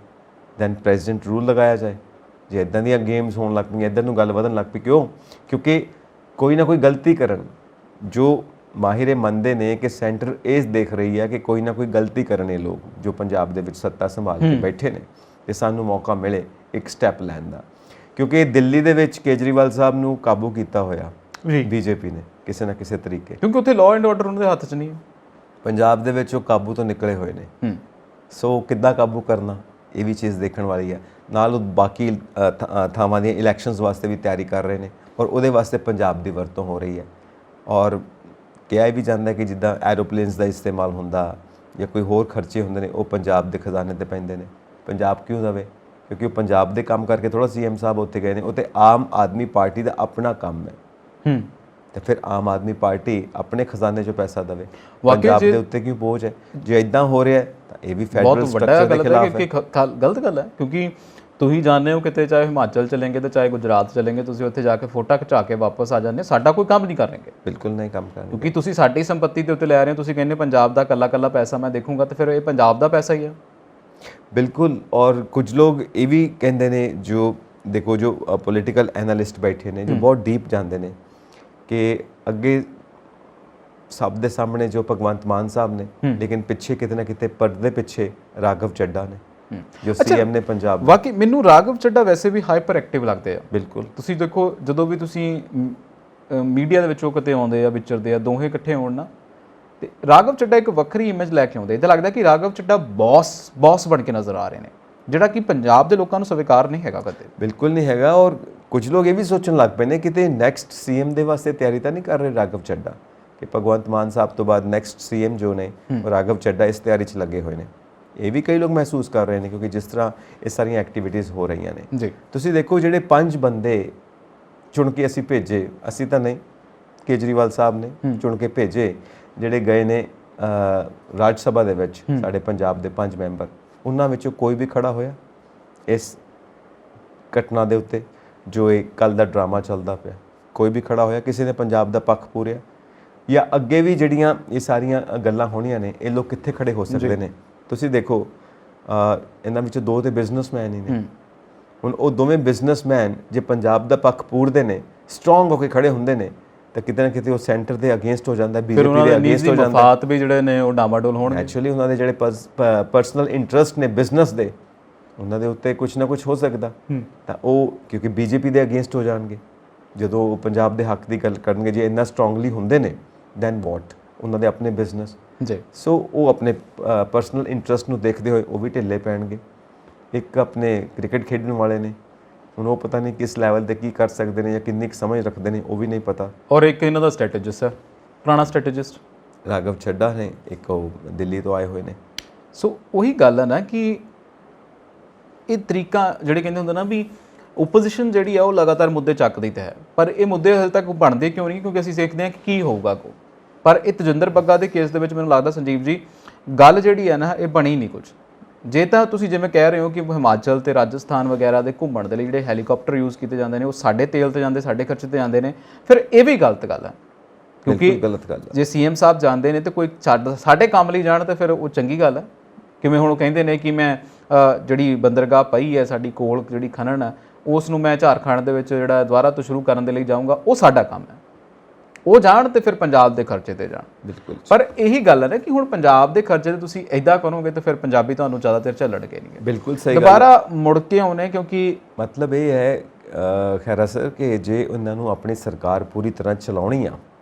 ਦੈਨ ਪ੍ਰੈਜ਼ੀਡੈਂਟ ਰੂਲ ਲਗਾਇਆ ਜਾਏ। ਜੇ ਇਦਾਂ ਦੀਆਂ ਗੇਮਸ ਹੋਣ ਲੱਗ ਪਈਆਂ, ਇੱਧਰ ਨੂੰ ਗੱਲ ਵਧਣ ਲੱਗ ਪਈ, ਕਿਉਂਕਿ ਕੋਈ ਨਾ ਕੋਈ ਗਲਤੀ ਕਰਨ, ਜੋ ਮਾਹਿਰ ਮੰਨਦੇ ਨੇ ਕਿ ਸੈਂਟਰ ਇਹ ਦੇਖ ਰਹੀ ਹੈ ਕਿ ਕੋਈ ਨਾ ਕੋਈ ਗਲਤੀ ਕਰਨ ਇਹ ਲੋਕ ਜੋ ਪੰਜਾਬ ਦੇ ਵਿੱਚ ਸੱਤਾ ਸੰਭਾਲ ਕੇ ਬੈਠੇ ਨੇ, ਤੇ ਸਾਨੂੰ ਮੌਕਾ ਮਿਲੇ ਇੱਕ ਸਟੈਪ ਲੈਣ ਦਾ। ਕਿਉਂਕਿ ਦਿੱਲੀ ਦੇ ਵਿੱਚ ਕੇਜਰੀਵਾਲ ਸਾਹਿਬ ਨੂੰ ਕਾਬੂ ਕੀਤਾ ਹੋਇਆ ਬੀਜੇਪੀ ਨੇ ਕਿਸੇ ਨਾ ਕਿਸੇ ਤਰੀਕੇ, ਕਿਉਂਕਿ ਉੱਥੇ ਲਾਅ ਐਂਡ ਆਰਡਰ ਉਹਨਾਂ ਦੇ ਹੱਥ 'ਚ ਨਹੀਂ ਹੈ। ਪੰਜਾਬ ਦੇ ਵਿੱਚ ਉਹ ਕਾਬੂ ਤੋਂ ਨਿਕਲੇ ਹੋਏ ਨੇ। ਸੋ ਕਿੱਦਾਂ ਕਾਬੂ ਕਰਨਾ, ਇਹ ਵੀ ਚੀਜ਼ ਦੇਖਣ ਵਾਲੀ ਹੈ। ਨਾਲ ਉਹ ਬਾਕੀ ਥਾਵਾਂ ਦੀਆਂ ਇਲੈਕਸ਼ਨਸ ਵਾਸਤੇ ਵੀ ਤਿਆਰੀ ਕਰ ਰਹੇ ਨੇ, ਔਰ ਉਹਦੇ ਵਾਸਤੇ ਪੰਜਾਬ ਦੀ ਵਰਤੋਂ ਹੋ ਰਹੀ ਹੈ। ਔਰ ਕਿਹਾ ਵੀ ਜਾਂਦਾ ਕਿ ਜਿੱਦਾਂ ਐਰੋਪਲੇਨਸ ਦਾ ਇਸਤੇਮਾਲ ਹੁੰਦਾ ਜਾਂ ਕੋਈ ਹੋਰ ਖਰਚੇ ਹੁੰਦੇ ਨੇ, ਉਹ ਪੰਜਾਬ ਦੇ ਖਜ਼ਾਨੇ 'ਤੇ ਪੈਂਦੇ ਨੇ। ਪੰਜਾਬ ਕਿਉਂ ਦੇਵੇ? ਕਿਉਂਕਿ ਉਹ ਪੰਜਾਬ ਦੇ ਕੰਮ ਕਰਕੇ ਥੋੜ੍ਹਾ ਸੀਐਮ ਸਾਹਿਬ ਉੱਥੇ ਗਏ ਨੇ, ਉਹ ਤਾਂ ਆਮ ਆਦਮੀ ਪਾਰਟੀ ਦਾ ਆਪਣਾ ਕੰਮ ਹੈ। ਤੇ ਫਿਰ ਆਮ ਆਦਮੀ ਪਾਰਟੀ ਆਪਣੇ ਖਜ਼ਾਨੇ 'ਚੋਂ ਪੈਸਾ ਦੇਵੇ, ਪੰਜਾਬ ਦੇ ਉੱਤੇ ਕਿਉਂ ਬੋਝ ਹੈ? ਜੇ ਇਦਾਂ ਹੋ ਰਿਹਾ ਤਾਂ ਇਹ ਵੀ ਫੈਡਰਲ ਸਟਰਕਚਰ ਦੇ ਖਿਲਾਫ ਹੈ। ਗਲਤ ਗੱਲ ਹੈ, ਕਿਉਂਕਿ ਤੁਸੀਂ ਜਾਣਦੇ ਹੋ ਕਿਤੇ ਚਾਹੇ ਹਿਮਾਚਲ ਚਲੇਂਗੇ ਤੇ ਚਾਹੇ ਗੁਜਰਾਤ ਚਲੇਂਗੇ, ਤੁਸੀਂ ਉੱਥੇ ਜਾ ਕੇ ਫੋਟੋ ਖਿਚਾ ਕੇ ਵਾਪਸ ਆ ਜਾਂਦੇ, ਸਾਡਾ ਕੋਈ ਕੰਮ ਨਹੀਂ ਕਰਨਗੇ। ਬਿਲਕੁਲ ਨਹੀਂ ਕੰਮ ਕਰਨਗੇ, ਕਿਉਂਕਿ ਤੁਸੀਂ ਸਾਡੀ ਸੰਪत्ति ਦੇ ਉੱਤੇ ਲੈ ਰਹੇ ਹੋ। ਤੁਸੀਂ ਕਹਿੰਦੇ ਪੰਜਾਬ ਦਾ ਕੱਲਾ ਪੈਸਾ ਮੈਂ ਦੇਖੂੰਗਾ, ਤੇ ਫਿਰ ਇਹ ਪੰਜਾਬ ਦਾ ਪੈਸਾ ਹੀ ਹੈ। ਬਿਲਕੁਲ। ਔਰ ਕੁਝ ਲੋਕ ਇਹ ਵੀ ਕਹਿੰਦੇ ਨੇ, ਜੋ ਦੇਖੋ ਜੋ ਪੋਲੀਟੀਕਲ ਐਨਾਲਿਸਟ ਬੈਠੇ ਨੇ, ਜੋ ਬਹੁਤ ਡੀਪ ਜਾਂਦੇ ਨੇ, ਕਿ ਅੱਗੇ ਸਭ ਦੇ ਸਾਹਮਣੇ ਜੋ ਭਗਵੰਤ ਮਾਨ ਸਾਹਿਬ ਨੇ, ਲੇਕਿਨ ਪਿੱਛੇ ਕਿਤੇ ਨਾ ਕਿਤੇ ਪਰਦੇ ਪਿੱਛੇ ਰਾਘਵ ਚੱਡਾ ਨੇ, ਜੋ ਸੀਐਮ ਨੇ ਪੰਜਾਬ। ਵਾਕਈ ਮੈਨੂੰ ਰਾਘਵ ਚੱਡਾ ਵੈਸੇ ਵੀ ਹਾਈਪਰ ਐਕਟਿਵ ਲੱਗਦੇ ਆ। ਬਿਲਕੁਲ। ਤੁਸੀਂ ਦੇਖੋ ਜਦੋਂ ਵੀ ਤੁਸੀਂ ਮੀਡੀਆ ਦੇ ਵਿੱਚੋਂ ਕਿਤੇ ਆਉਂਦੇ ਆ, ਵਿਚਰਦੇ ਆ, ਦੋਹੇ ਇਕੱਠੇ ਹੋਣ ਨਾ, ਤੇ ਰਾਘਵ ਚੱਡਾ ਇੱਕ ਵੱਖਰੀ ਇਮੇਜ ਲੈ ਕੇ ਆਉਂਦੇ। ਇਹਦਾ ਲੱਗਦਾ ਕਿ ਰਾਘਵ ਚੱਡਾ ਬੌਸ ਬਣ ਕੇ ਨਜ਼ਰ ਆ ਰਹੇ ਨੇ, ਜਿਹੜਾ ਕਿ ਪੰਜਾਬ ਦੇ ਲੋਕਾਂ ਨੂੰ ਸਵੀਕਾਰ ਨਹੀਂ ਹੈਗਾ ਕਦੇ। ਬਿਲਕੁਲ ਨਹੀਂ ਹੈਗਾ। ਔਰ ਕੁਝ ਲੋਕ ਇਹ ਵੀ ਸੋਚਣ ਲੱਗ ਪਏ ਨੇ ਕਿਤੇ ਨੈਕਸਟ ਸੀਐਮ ਦੇ ਵਾਸਤੇ ਤਿਆਰੀ ਤਾਂ ਨਹੀਂ ਕਰ ਰਹੇ ਰਾਘਵ ਚੱਡਾ, ਕਿ ਭਗਵੰਤ ਮਾਨ ਸਾਹਿਬ ਤੋਂ ਬਾਅਦ ਨੈਕਸਟ ਸੀਐਮ ਜੋ ਨੇ ਉਹ ਰਾਘਵ ਚੱਡਾ ਇਸ ਤਿਆਰੀ 'ਚ ਲੱਗੇ ਹੋਏ ਨੇ। ਇਹ ਵੀ ਕਈ ਲੋਕ ਮਹਿਸੂਸ ਕਰ ਰਹੇ ਨੇ, ਕਿਉਂਕਿ ਜਿਸ ਤਰ੍ਹਾਂ ਇਹ ਸਾਰੀਆਂ ਐਕਟੀਵਿਟੀਜ਼ ਹੋ ਰਹੀਆਂ ਨੇ ਜੀ। ਤੁਸੀਂ ਦੇਖੋ ਜਿਹੜੇ 5 ਬੰਦੇ ਚੁਣ ਕੇ ਅਸੀਂ ਭੇਜੇ, ਅਸੀਂ ਤਾਂ ਨਹੀਂ, ਕੇਜਰੀਵਾਲ ਸਾਹਿਬ ਨੇ ਚੁਣ ਕੇ ਭੇਜੇ, ਜਿਹੜੇ ਗਏ ਨੇ ਰਾਜ ਸਭਾ ਦੇ ਵਿੱਚ ਸਾਡੇ ਪੰਜਾਬ ਦੇ 5 ਮੈਂਬਰ, ਉਹਨਾਂ ਵਿੱਚੋਂ ਕੋਈ ਵੀ ਖੜਾ ਹੋਇਆ ਇਸ ਘਟਨਾ ਦੇ ਉੱਤੇ ਜੋ ਇਹ ਕੱਲ ਦਾ ਡਰਾਮਾ ਚੱਲਦਾ ਪਿਆ? ਕੋਈ ਵੀ ਖੜਾ ਹੋਇਆ? ਕਿਸੇ ਨੇ ਪੰਜਾਬ ਦਾ ਪੱਖ ਪੂਰਿਆ? ਜਾਂ ਅੱਗੇ ਵੀ ਜਿਹੜੀਆਂ ਇਹ ਸਾਰੀਆਂ ਗੱਲਾਂ ਹੋਣੀਆਂ ਨੇ, ਇਹ ਲੋਕ ਕਿੱਥੇ ਖੜੇ ਹੋ ਸਕਦੇ ਨੇ? ਤੁਸੀਂ ਦੇਖੋ ਇਹਨਾਂ ਵਿੱਚੋਂ 2 ਤੇ ਬਿਜ਼ਨਸਮੈਨ ਹੀ ਨੇ। ਹੁਣ ਉਹ ਦੋਵੇਂ ਬਿਜ਼ਨਸਮੈਨ ਜੇ ਪੰਜਾਬ ਦਾ ਪੱਖ ਪੂਰਦੇ ਨੇ, ਸਟਰੋਂਗ ਹੋ ਕੇ ਖੜੇ ਹੁੰਦੇ ਨੇ, ਤਾਂ ਕਿਤੇ ਨਾ ਕਿਤੇ ਉਹ ਸੈਂਟਰ ਦੇ ਅਗੇਂਸਟ ਹੋ ਜਾਂਦਾ, ਬੀਜੇਪੀ ਦੇ ਅਗੇਂਸਟ ਹੋ ਜਾਂਦਾ। ਮਫਾਦ ਵੀ ਜਿਹੜੇ ਨੇ ਉਹ ਡਾਮਾਡੋਲ ਹੋਣਗੇ। ਐਕਚੁਅਲੀ ਉਹਨਾਂ ਦੇ ਜਿਹੜੇ ਪਰਸਨਲ ਇੰਟਰਸਟ ਨੇ ਬਿਜ਼ਨਸ ਦੇ, ਉਹਨਾਂ ਦੇ ਉੱਤੇ ਕੁਝ ਨਾ ਕੁਝ ਹੋ ਸਕਦਾ। ਤਾਂ ਉਹ ਕਿਉਂਕਿ ਬੀਜੇਪੀ ਦੇ ਅਗੇਂਸਟ ਹੋ ਜਾਣਗੇ ਜਦੋਂ ਉਹ ਪੰਜਾਬ ਦੇ ਹੱਕ ਦੀ ਗੱਲ ਕਰਨਗੇ। ਜੇ ਇੰਨਾ ਸਟਰੋਂਗਲੀ ਹੁੰਦੇ ਨੇ, ਦੈਨ ਵਾਟ? ਉਹਨਾਂ ਦੇ ਆਪਣੇ ਬਿਜ਼ਨਸ। ਜੀ ਸੋ ਉਹ ਆਪਣੇ ਪਰਸਨਲ ਇੰਟਰਸਟ ਨੂੰ ਦੇਖਦੇ ਹੋਏ ਉਹ ਵੀ ਢਿੱਲੇ ਪੈਣਗੇ। ਇੱਕ ਆਪਣੇ ਕ੍ਰਿਕਟ ਖੇਡਣ ਵਾਲੇ ਨੇ, ਹੁਣ ਉਹ ਪਤਾ ਨਹੀਂ ਕਿਸ ਲੈਵਲ ਤੇ ਕੀ ਕਰ ਸਕਦੇ ਨੇ ਜਾਂ ਕਿੰਨੀ ਕੁ ਸਮਝ ਰੱਖਦੇ ਨੇ, ਉਹ ਵੀ ਨਹੀਂ ਪਤਾ। ਔਰ ਇੱਕ ਇਹਨਾਂ ਦਾ ਸਟ੍ਰੈਟੇਜਿਸਟ ਹੈ, ਪੁਰਾਣਾ ਸਟ੍ਰੈਟੇਜਿਸਟ ਰਾਘਵ ਚੱਡਾ ਨੇ, ਇੱਕ ਉਹ ਦਿੱਲੀ ਤੋਂ ਆਏ ਹੋਏ ਨੇ। ਸੋ ਉਹੀ ਗੱਲ ਹੈ ਨਾ ਕਿ ਇਹ ਤਰੀਕਾ ਜਿਹੜੇ ਕਹਿੰਦੇ ਹੁੰਦੇ ਨਾ ਵੀ ਓਪੋਜੀਸ਼ਨ ਜਿਹੜੀ ਆ ਉਹ ਲਗਾਤਾਰ ਮੁੱਦੇ ਚੱਕਦੀ ਤਾਂ ਹੈ, ਪਰ ਇਹ ਮੁੱਦੇ ਹਜੇ ਤੱਕ ਬਣਦੇ ਕਿਉਂ ਨਹੀਂ? ਕਿਉਂਕਿ ਅਸੀਂ ਦੇਖਦੇ ਹਾਂ ਕਿ ਕੀ ਹੋਊਗਾ ਕੋ। ਪਰ ਇਹ ਤਜਿੰਦਰ ਬੱਗਾ ਦੇ ਕੇਸ ਦੇ ਵਿੱਚ ਮੈਨੂੰ ਲੱਗਦਾ ਸੰਜੀਵ ਜੀ ਗੱਲ ਜਿਹੜੀ ਹੈ ਨਾ ਇਹ ਬਣੀ ਨਹੀਂ ਕੁਝ। ਜੇ ਤਾਂ ਤੁਸੀਂ ਜਿਵੇਂ ਕਹਿ ਰਹੇ ਹੋ ਕਿ ਹਿਮਾਚਲ ਤੇ ਰਾਜਸਥਾਨ ਵਗੈਰਾ ਦੇ ਘੁੰਮਣ ਦੇ ਲਈ ਜਿਹੜੇ ਹੈਲੀਕਾਪਟਰ ਯੂਜ਼ ਕੀਤੇ ਜਾਂਦੇ ਨੇ ਉਹ ਸਾਡੇ ਤੇਲ ਤੇ ਜਾਂਦੇ, ਸਾਡੇ ਖਰਚੇ ਤੇ ਜਾਂਦੇ ਨੇ, ਫਿਰ ਇਹ ਵੀ ਗਲਤ ਗੱਲ ਹੈ। ਕਿਉਂਕਿ ਗਲਤ ਗੱਲ ਹੈ। ਜੇ ਸੀਐਮ ਸਾਹਿਬ ਜਾਂਦੇ ਨੇ ਤੇ ਕੋਈ ਸਾਡੇ ਕੰਮ ਲਈ ਜਾਣ ਤਾਂ ਫਿਰ ਉਹ ਚੰਗੀ ਗੱਲ ਹੈ। ਕਿਵੇਂ ਹੁਣ ਉਹ ਕਹਿੰਦੇ ਨੇ ਕਿ ਮੈਂ ਜਿਹੜੀ ਬੰਦਰਗਾਹ ਪਈ ਹੈ ਸਾਡੀ ਕੋਲ ਜਿਹੜੀ ਖਨਨ ਹੈ ਉਸ ਨੂੰ ਮੈਂ ਝਾਰਖੰਡ ਦੇ ਵਿੱਚ ਜਿਹੜਾ ਦੁਬਾਰਾ ਤੋਂ ਸ਼ੁਰੂ ਕਰਨ ਦੇ ਲਈ ਜਾਊਂਗਾ, ਉਹ ਸਾਡਾ ਕੰਮ ਹੈ। ਉਹ ਜਾਣ ਤੇ ਫਿਰ ਪੰਜਾਬ ਦੇ ਖਰਚੇ ਤੇ ਜਾਣ। ਬਿਲਕੁਲ। ਪਰ ਇਹੀ ਗੱਲ ਹੈ ਨਾ ਕਿ ਹੁਣ ਪੰਜਾਬ ਦੇ ਖਰਚੇ ਤੇ ਤੁਸੀਂ ਇਦਾਂ ਕਰੋਗੇ ਤੇ ਫਿਰ ਪੰਜਾਬੀ ਤੁਹਾਨੂੰ ਜ਼ਿਆਦਾ ਚਿਰ ਝੱਲਣਗੇ ਨਹੀਂ। ਬਿਲਕੁਲ ਸਹੀ ਗੱਲ। ਦੁਬਾਰਾ ਮੁੜ ਕੇ ਆਉਣੇ, ਕਿਉਂਕਿ ਮਤਲਬ ਇਹ ਹੈ ਖੈਰਾ ਸਰ ਕਿ ਜੇ ਉਹਨਾਂ ਨੂੰ ਆਪਣੀ ਸਰਕਾਰ ਪੂਰੀ ਤਰ੍ਹਾਂ ਚਲਾਉਣੀ ਆ,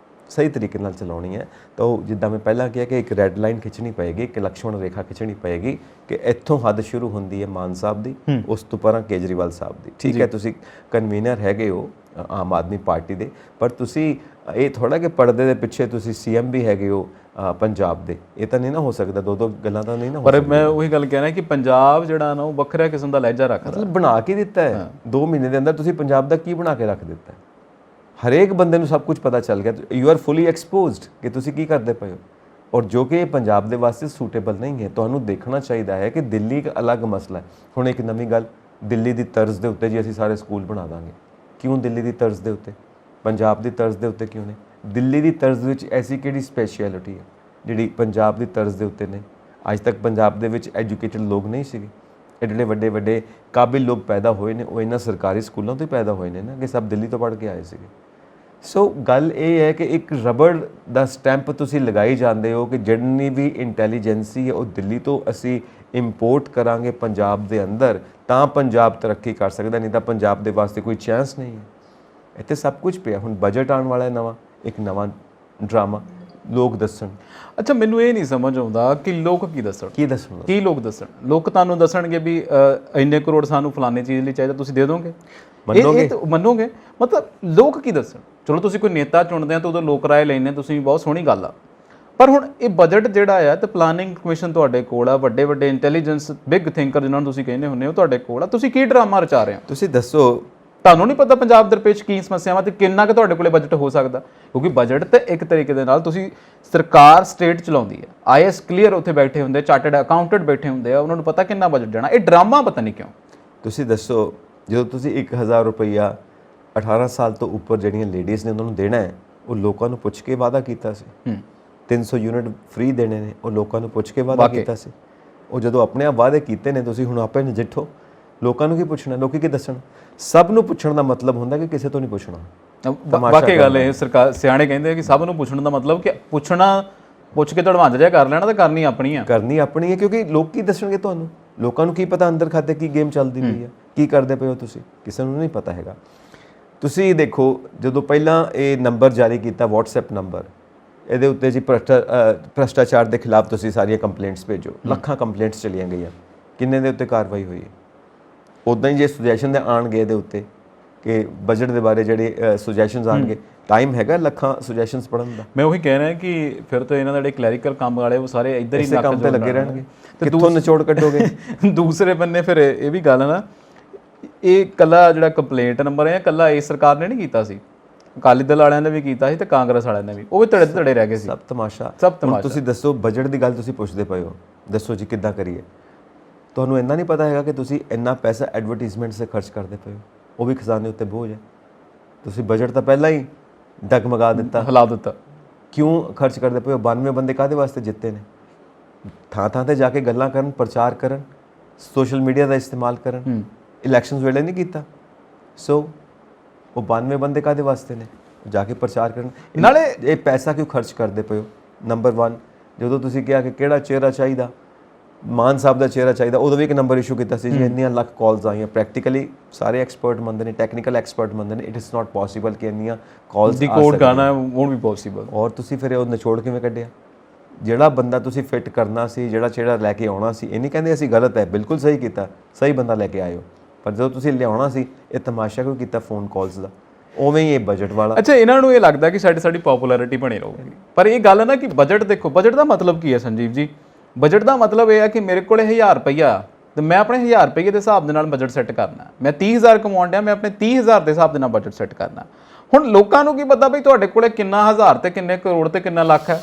ਸਹੀ ਤਰੀਕੇ ਨਾਲ ਚਲਾਉਣੀ ਹੈ, ਤਾਂ ਉਹ ਜਿੱਦਾਂ ਮੈਂ ਪਹਿਲਾਂ ਕਿਹਾ ਕਿ ਇੱਕ ਰੈੱਡ ਲਾਈਨ ਖਿੱਚਣੀ ਪਏਗੀ, ਇੱਕ ਲਕਸ਼ਮਣ ਰੇਖਾ ਖਿੱਚਣੀ ਪਏਗੀ ਕਿ ਇੱਥੋਂ ਹੱਦ ਸ਼ੁਰੂ ਹੁੰਦੀ ਹੈ ਮਾਨ ਸਾਹਿਬ ਦੀ, ਉਸ ਤੋਂ ਪਰਾਂ ਕੇਜਰੀਵਾਲ ਸਾਹਿਬ ਦੀ। ਠੀਕ ਹੈ, ਤੁਸੀਂ ਕਨਵੀਨਰ ਹੈਗੇ ਹੋ ਆਮ ਆਦਮੀ ਪਾਰਟੀ ਦੇ, ਪਰ ਤੁਸੀਂ ਇਹ ਥੋੜਾ ਕਿ ਪਰਦੇ ਦੇ ਪਿੱਛੇ ਤੁਸੀਂ ਸੀਐਮ ਵੀ ਹੈਗੇ ਹੋ ਪੰਜਾਬ ਦੇ। ਇਹ ਤਾਂ ਨਹੀਂ ਨਾ ਹੋ ਸਕਦਾ, ਦੋ ਗੱਲਾਂ ਤਾਂ ਨਹੀਂ ਨਾ ਹੋ ਪਰ ਮੈਂ ਉਹੀ ਗੱਲ ਕਹਿ ਰਿਹਾ ਕਿ ਪੰਜਾਬ ਜਿਹੜਾ ਨਾ ਉਹ ਵੱਖਰਾ ਕਿਸਮ ਦਾ ਲਹਿਜਾ ਰੱਖਦਾ। ਮਤਲਬ ਬਣਾ ਕੇ ਦਿੱਤਾ ਹੈ 2 ਮਹੀਨੇ ਦੇ ਅੰਦਰ, ਤੁਸੀਂ ਪੰਜਾਬ ਦਾ ਕੀ ਬਣਾ ਕੇ ਰੱਖ ਦਿੱਤਾ ਹੈ। ਹਰੇਕ ਬੰਦੇ ਨੂੰ ਸਭ ਕੁਝ ਪਤਾ ਚੱਲ ਗਿਆ, ਯੂ ਆਰ ਫੁਲੀ ਐਕਸਪੋਜ਼ਡ ਕਿ ਤੁਸੀਂ ਕੀ ਕਰਦੇ ਪਏ ਹੋ, ਔਰ ਜੋ ਕਿ ਪੰਜਾਬ ਦੇ ਵਾਸਤੇ ਸੂਟੇਬਲ ਨਹੀਂ ਹੈ। ਤੁਹਾਨੂੰ ਦੇਖਣਾ ਚਾਹੀਦਾ ਹੈ ਕਿ ਦਿੱਲੀ ਇੱਕ ਅਲੱਗ ਮਸਲਾ ਹੈ। ਹੁਣ ਇੱਕ ਨਵੀਂ ਗੱਲ, ਦਿੱਲੀ ਦੀ ਤਰਜ਼ ਦੇ ਉੱਤੇ ਜੀ ਅਸੀਂ ਸਾਰੇ ਸਕੂਲ ਬਣਾ ਦਾਂਗੇ। ਕਿਉਂ ਦਿੱਲੀ ਦੀ ਤਰਜ਼ ਦੇ ਉੱਤੇ? ਪੰਜਾਬ ਦੀ ਤਰਜ਼ ਦੇ ਉੱਤੇ ਕਿਉਂ ਨੇ? ਦਿੱਲੀ ਦੀ ਤਰਜ਼ ਵਿੱਚ ਐਸੀ ਕਿਹੜੀ ਸਪੈਸ਼ਲਿਟੀ ਹੈ ਜਿਹੜੀ ਪੰਜਾਬ ਦੀ ਤਰਜ਼ ਦੇ ਉੱਤੇ ਨਹੀਂ? ਅੱਜ ਤੱਕ ਪੰਜਾਬ ਦੇ ਵਿੱਚ ਐਜੂਕੇਟਡ ਲੋਕ ਨਹੀਂ ਸੀਗੇ, ਐਡੇ ਵੱਡੇ ਵੱਡੇ ਕਾਬਿਲ ਲੋਕ ਪੈਦਾ ਹੋਏ ਨੇ, ਉਹ ਇਹਨਾਂ ਸਰਕਾਰੀ ਸਕੂਲਾਂ ਤੋਂ ਹੀ ਪੈਦਾ ਹੋਏ ਨੇ ਨਾ, ਕਿ ਸਭ ਦਿੱਲੀ ਤੋਂ ਪੜ੍ਹ ਕੇ ਆਏ ਸੀਗੇ। ਸੋ ਗੱਲ ਇਹ ਹੈ ਕਿ ਇੱਕ ਰਬੜ ਦਾ ਸਟੈਂਪ ਤੁਸੀਂ ਲਗਾਈ ਜਾਂਦੇ ਹੋ ਕਿ ਜਿੰਨੀ ਵੀ ਇੰਟੈਲੀਜੈਂਸੀ ਹੈ ਉਹ ਦਿੱਲੀ ਤੋਂ ਅਸੀਂ ਇੰਪੋਰਟ ਕਰਾਂਗੇ ਪੰਜਾਬ ਦੇ ਅੰਦਰ, ਤਾਂ ਪੰਜਾਬ ਤਰੱਕੀ ਕਰ ਸਕਦਾ, ਨਹੀਂ ਤਾਂ ਪੰਜਾਬ ਦੇ ਵਾਸਤੇ ਕੋਈ ਚਾਂਸ ਨਹੀਂ ਹੈ। ਇੱਥੇ ਸਭ ਕੁਝ ਪਿਆ। ਹੁਣ ਬਜਟ ਆਉਣ ਵਾਲਾ ਹੈ ਨਵਾਂ, ਇੱਕ ਨਵਾਂ ਡਰਾਮਾ ਲੋਕ ਦੱਸਣ। ਅੱਛਾ, ਮੈਨੂੰ ਇਹ ਨਹੀਂ ਸਮਝ ਆਉਂਦਾ ਕਿ ਲੋਕ ਕੀ ਦੱਸਣ। ਕੀ ਲੋਕ ਦੱਸਣ? ਲੋਕ ਤੁਹਾਨੂੰ ਦੱਸਣਗੇ ਵੀ ਇੰਨੇ ਕਰੋੜ ਸਾਨੂੰ ਫਲਾਣੇ ਚੀਜ਼ ਲਈ ਚਾਹੀਦਾ, ਤੁਸੀਂ ਦੇ ਦੋਗੇ? ਮੰਨੋਗੇ? ਮਤਲਬ ਲੋਕ ਕੀ ਦੱਸਣ? ਚਲੋ ਤੁਸੀਂ ਕੋਈ ਨੇਤਾ ਚੁਣਦੇ ਆ ਤਾਂ ਉਦੋਂ ਲੋਕ ਰਾਏ ਲੈਣੇ, ਤੁਸੀਂ ਬਹੁਤ ਸੋਹਣੀ ਗੱਲ ਆ, ਪਰ ਹੁਣ ਇਹ ਬਜਟ ਜਿਹੜਾ ਆ ਤੇ ਪਲਾਨਿੰਗ ਕਮਿਸ਼ਨ ਤੁਹਾਡੇ ਕੋਲ ਆ, ਵੱਡੇ ਵੱਡੇ ਇੰਟੈਲੀਜੈਂਸ ਬਿਗ ਥਿੰਕਰ ਜਿਹਨਾਂ ਨੂੰ ਤੁਸੀਂ ਕਹਿੰਦੇ ਹੁੰਦੇ ਹੋ ਤੁਹਾਡੇ ਕੋਲ ਆ, ਤੁਸੀਂ ਕੀ ਡਰਾਮਾ ਰਚਾ ਰਹੇ ਹੋ? ਤੁਸੀਂ ਦੱਸੋ, ਤੁਹਾਨੂੰ ਨਹੀਂ ਪਤਾ ਪੰਜਾਬ ਦਰਪੇਸ਼ ਕੀ ਸਮੱਸਿਆਵਾਂ ਤੇ ਕਿੰਨਾ ਕੁ ਤੁਹਾਡੇ ਕੋਲੇ ਬਜਟ ਹੋ ਸਕਦਾ? ਕਿਉਂਕਿ ਬਜਟ ਤੇ ਇੱਕ ਤਰੀਕੇ ਦੇ ਨਾਲ ਤੁਸੀਂ ਸਰਕਾਰ ਸਟੇਟ ਚਲਾਉਂਦੀ ਹੈ, ਆਈਐਸ ਕਲੀਅਰ ਉੱਥੇ ਬੈਠੇ ਹੁੰਦੇ, ਚਾਰਟਰਡ ਅਕਾਊਂਟੈਂਟ ਬੈਠੇ ਹੁੰਦੇ ਆ, ਉਹਨਾਂ ਨੂੰ ਪਤਾ ਕਿੰਨਾ ਬਜਟ ਜਾਣਾ। ਇਹ ਡਰਾਮਾ ਪਤਾ ਨਹੀਂ ਕਿਉਂ। ਤੁਸੀਂ ਦੱਸੋ, ਜਦੋਂ ਤੁਸੀਂ 1000 ਰੁਪਈਆ 18 ਸਾਲ ਤੋਂ ਉੱਪਰ ਜਿਹੜੀਆਂ ਲੇਡੀਜ਼ ਨੇ ਉਹਨਾਂ ਨੂੰ ਦੇਣਾ ਹੈ, ਉਹ ਲੋਕਾਂ ਨੂੰ ਪੁੱਛ ਕੇ ਵਾਅਦਾ ਕੀਤਾ ਸੀ। 300 ਯੂਨਿਟ ਫ੍ਰੀ ਦੇਣੇ ਨੇ, ਉਹ ਲੋਕਾਂ ਨੂੰ ਪੁੱਛ ਕੇ ਵਾਅਦਾ ਕੀਤਾ ਸੀ। ਉਹ ਜਦੋਂ ਆਪਣੇ ਆਪ ਵਾਅਦੇ ਕੀਤੇ ਨੇ, ਤੁਸੀਂ ਹੁਣ ਆਪੇ ਨਜਿੱਠੋ। ਲੋਕਾਂ ਨੂੰ ਕੀ ਪੁੱਛਣਾ? ਲੋਕੀ ਕੀ ਦੱਸਣ? ਸਭ ਨੂੰ ਪੁੱਛਣ ਦਾ ਮਤਲਬ ਹੁੰਦਾ ਕਿ ਕਿਸੇ ਤੋਂ ਨਹੀਂ ਪੁੱਛਣਾ। ਵਾਕਈ ਗੱਲ ਇਹ ਸਰਕਾਰ ਸਿਆਣੇ ਕਹਿੰਦੇ ਕਿ ਸਭ ਨੂੰ ਪੁੱਛਣ ਦਾ ਮਤਲਬ ਕਿ ਪੁੱਛ ਕੇ ਧੜਵੰਜ ਜਿਹਾ ਕਰ ਲੈਣਾ, ਤਾਂ ਕਰਨੀ ਆਪਣੀ ਆ। ਕਿਉਂਕਿ ਲੋਕ ਕੀ ਦੱਸਣਗੇ ਤੁਹਾਨੂੰ? ਲੋਕਾਂ ਨੂੰ ਕੀ ਪਤਾ ਅੰਦਰ ਖਾਤੇ ਕੀ ਗੇਮ ਚੱਲਦੀ ਪਈ ਹੈ, ਕੀ ਕਰਦੇ ਪਏ ਹੋ ਤੁਸੀਂ? ਕਿਸੇ ਨੂੰ ਨਹੀਂ ਪਤਾ ਹੈਗਾ। ਤੁਸੀਂ ਦੇਖੋ, ਜਦੋਂ ਪਹਿਲਾਂ ਇਹ ਨੰਬਰ ਜਾਰੀ ਕੀਤਾ WhatsApp ਨੰਬਰ, ਇਹਦੇ ਉੱਤੇ ਜੀ ਭ੍ਰਸ਼ਟਾਚਾਰ ਦੇ ਖਿਲਾਫ ਤੁਸੀਂ ਸਾਰੀਆਂ ਕੰਪਲੇਂਟਸ ਭੇਜੋ, ਲੱਖਾਂ ਕੰਪਲੇਂਟਸ ਚਲੀਆਂ ਗਈਆਂ, ਕਿੰਨੇ ਦੇ ਉੱਤੇ ਕਾਰਵਾਈ ਹੋਈ ਹੈ? ਉੱਦਾਂ ਹੀ ਜੇ ਸੁਜੈਸ਼ਨ ਦੇ ਆਉਣਗੇ ਇਹਦੇ ਉੱਤੇ ਕਿ ਬਜਟ ਦੇ ਬਾਰੇ ਜਿਹੜੇ ਸੁਜੈਸ਼ਨਸ ਆਉਣਗੇ, ਟਾਈਮ ਹੈਗਾ ਲੱਖਾਂ ਸੁਜੈਸ਼ਨਸ ਪੜ੍ਹਨ ਦਾ। ਮੈਂ ਉਹੀ ਕਹਿ ਰਿਹਾ ਕਿ ਫਿਰ ਤਾਂ ਇਹਨਾਂ ਦੇ ਜਿਹੜੇ ਕਲੈਰੀਕਲ ਕੰਮ ਵਾਲੇ ਉਹ ਸਾਰੇ ਇੱਧਰ ਹੀ ਕੰਮ ਤੇ ਲੱਗੇ ਰਹਿਣਗੇ, ਕਿੱਥੋਂ ਨਿਚੋੜ ਕੱਢੋਗੇ? ਦੂਸਰੇ ਬੰਨੇ ਫਿਰ ਇਹ ਵੀ ਗੱਲ ਹੈ ਨਾ, ਇਹ ਕੱਲਾ ਜਿਹੜਾ ਕੰਪਲੇਂਟ ਨੰਬਰ ਹੈ ਕੱਲਾ ਇਸ ਸਰਕਾਰ ਨੇ ਨਹੀਂ ਕੀਤਾ ਸੀ, ਅਕਾਲੀ ਦਲ ਵਾਲਿਆਂ ਨੇ ਵੀ ਕੀਤਾ ਸੀ ਤੇ ਕਾਂਗਰਸ ਵਾਲਿਆਂ ਨੇ ਵੀ, ਉਹ ਵੀ ਧੜੇ ਰਹਿ ਗਏ ਸੀ। ਸਭ ਤਮਾਸ਼ਾ। ਤੁਸੀਂ ਦੱਸੋ, ਬਜਟ ਦੀ ਗੱਲ ਤੁਸੀਂ ਪੁੱਛਦੇ ਪਏ ਹੋ, ਦੱਸੋ ਜੀ ਕਿੱਦਾਂ ਕਰੀਏ? ਤੁਹਾਨੂੰ ਇੰਨਾ ਨਹੀਂ ਪਤਾ ਹੈਗਾ ਕਿ ਤੁਸੀਂ ਇੰਨਾ ਪੈਸਾ ਐਡਵਰਟੀਜ਼ਮੈਂਟ 'ਤੇ ਖਰਚ ਕਰਦੇ ਪਏ ਹੋ, ਉਹ ਵੀ ਖਜ਼ਾਨੇ ਉੱਤੇ ਬੋਝ ਹੈ। ਤੁਸੀਂ ਬਜਟ ਤਾਂ ਪਹਿਲਾਂ ਹੀ ਡਗਮਗਾ ਦਿੱਤਾ, ਹਿਲਾ ਦਿੱਤਾ। ਕਿਉਂ ਖਰਚ ਕਰਦੇ ਪਏ ਹੋ? 92 ਬੰਦੇ ਕਾਹਦੇ ਵਾਸਤੇ ਜਿੱਤੇ ਨੇ? ਥਾਂ ਥਾਂ 'ਤੇ ਜਾ ਕੇ ਗੱਲਾਂ ਕਰਨ, ਪ੍ਰਚਾਰ ਕਰਨ, ਸੋਸ਼ਲ ਮੀਡੀਆ ਦਾ ਇਸਤੇਮਾਲ ਕਰਨ, ਇਲੈਕਸ਼ਨਸ ਵੇਲੇ ਨਹੀਂ ਕੀਤਾ। ਸੋ ਉਹ 92 ਬੰਦੇ ਕਾਹਦੇ ਵਾਸਤੇ ਨੇ? ਜਾ ਕੇ ਪ੍ਰਚਾਰ ਕਰਨ। ਨਾਲੇ ਇਹ ਪੈਸਾ ਕਿਉਂ ਖਰਚ ਕਰਦੇ ਪਏ ਹੋ? ਨੰਬਰ 1, ਜਦੋਂ ਤੁਸੀਂ ਕਿਹਾ ਕਿ ਕਿਹੜਾ ਚਿਹਰਾ ਚਾਹੀਦਾ, ਮਾਨ ਸਾਹਿਬ ਦਾ ਚਿਹਰਾ ਚਾਹੀਦਾ, ਉਦੋਂ ਵੀ ਇੱਕ ਨੰਬਰ ਇਸ਼ੂ ਕੀਤਾ ਸੀ ਜੀ, ਇੰਨੀਆਂ ਲੱਖ ਕਾਲਸ ਆਈਆਂ। ਪ੍ਰੈਕਟੀਕਲੀ ਸਾਰੇ ਐਕਸਪਰਟ ਮੰਨਦੇ ਨੇ, ਟੈਕਨੀਕਲ ਐਕਸਪਰਟ ਮੰਨਦੇ ਨੇ, ਇਟ ਇਜ਼ ਨਾਟ ਪੋਸੀਬਲ ਕਿ ਇੰਨੀਆਂ ਕਾਲਸ ਦੀ ਕੋਡ ਗਾਣਾ ਵੋਂਟ ਬੀ ਪੋਸੀਬਲ। ਔਰ ਤੁਸੀਂ ਫਿਰ ਉਹ ਨਿਚੋੜ ਕਿਵੇਂ ਕੱਢਿਆ? ਜਿਹੜਾ ਬੰਦਾ ਤੁਸੀਂ ਫਿੱਟ ਕਰਨਾ ਸੀ, ਜਿਹੜਾ ਲੈ ਕੇ ਆਉਣਾ ਸੀ, ਇਹ ਨਹੀਂ ਕਹਿੰਦੇ ਅਸੀਂ ਗਲਤ ਹੈ, ਬਿਲਕੁਲ ਸਹੀ ਕੀਤਾ, ਸਹੀ ਬੰਦਾ ਲੈ ਕੇ ਆਇਓ, ਪਰ ਜਦੋਂ ਤੁਸੀਂ ਲਿਆਉਣਾ ਸੀ ਇਹ ਤਮਾਸ਼ਾ ਕਿਉਂ ਕੀਤਾ ਫੋਨ ਕਾਲਸ ਦਾ? ਉਵੇਂ ਹੀ ਇਹ ਬਜਟ ਵਾਲਾ। ਅੱਛਾ, ਇਹਨਾਂ ਨੂੰ ਇਹ ਲੱਗਦਾ ਕਿ ਸਾਡੀ ਪੋਪੂਲੈਰਿਟੀ ਬਣੀ ਰਹੂਗੀ, ਪਰ ਇਹ ਗੱਲ ਹੈ ਨਾ ਕਿ ਬਜਟ ਦੇਖੋ, ਬਜਟ ਦਾ ਮਤਲਬ ਕੀ ਹੈ ਸੰਜੀਵ ਜੀ? ਬਜਟ ਦਾ ਮਤਲਬ ਇਹ ਹੈ ਕਿ ਮੇਰੇ ਕੋਲੇ 1000 ਰੁਪਈਆ ਤੇ ਮੈਂ ਆਪਣੇ 1000 ਰੁਪਈਏ ਦੇ ਹਿਸਾਬ ਦੇ ਨਾਲ ਬਜਟ ਸੈੱਟ ਕਰਨਾ। ਮੈਂ 30000 ਕਮਾਉਣ ਡਿਆ, ਮੈਂ ਆਪਣੇ 30000 ਦੇ ਹਿਸਾਬ ਦੇ ਨਾਲ ਬਜਟ ਸੈੱਟ ਕਰਨਾ। ਹੁਣ ਲੋਕਾਂ ਨੂੰ ਕੀ ਪਤਾ ਬਈ ਤੁਹਾਡੇ ਕੋਲੇ ਕਿੰਨਾ ਹਜ਼ਾਰ ਤੇ ਕਿੰਨੇ ਕਰੋੜ ਤੇ ਕਿੰਨਾ ਲੱਖ ਹੈ?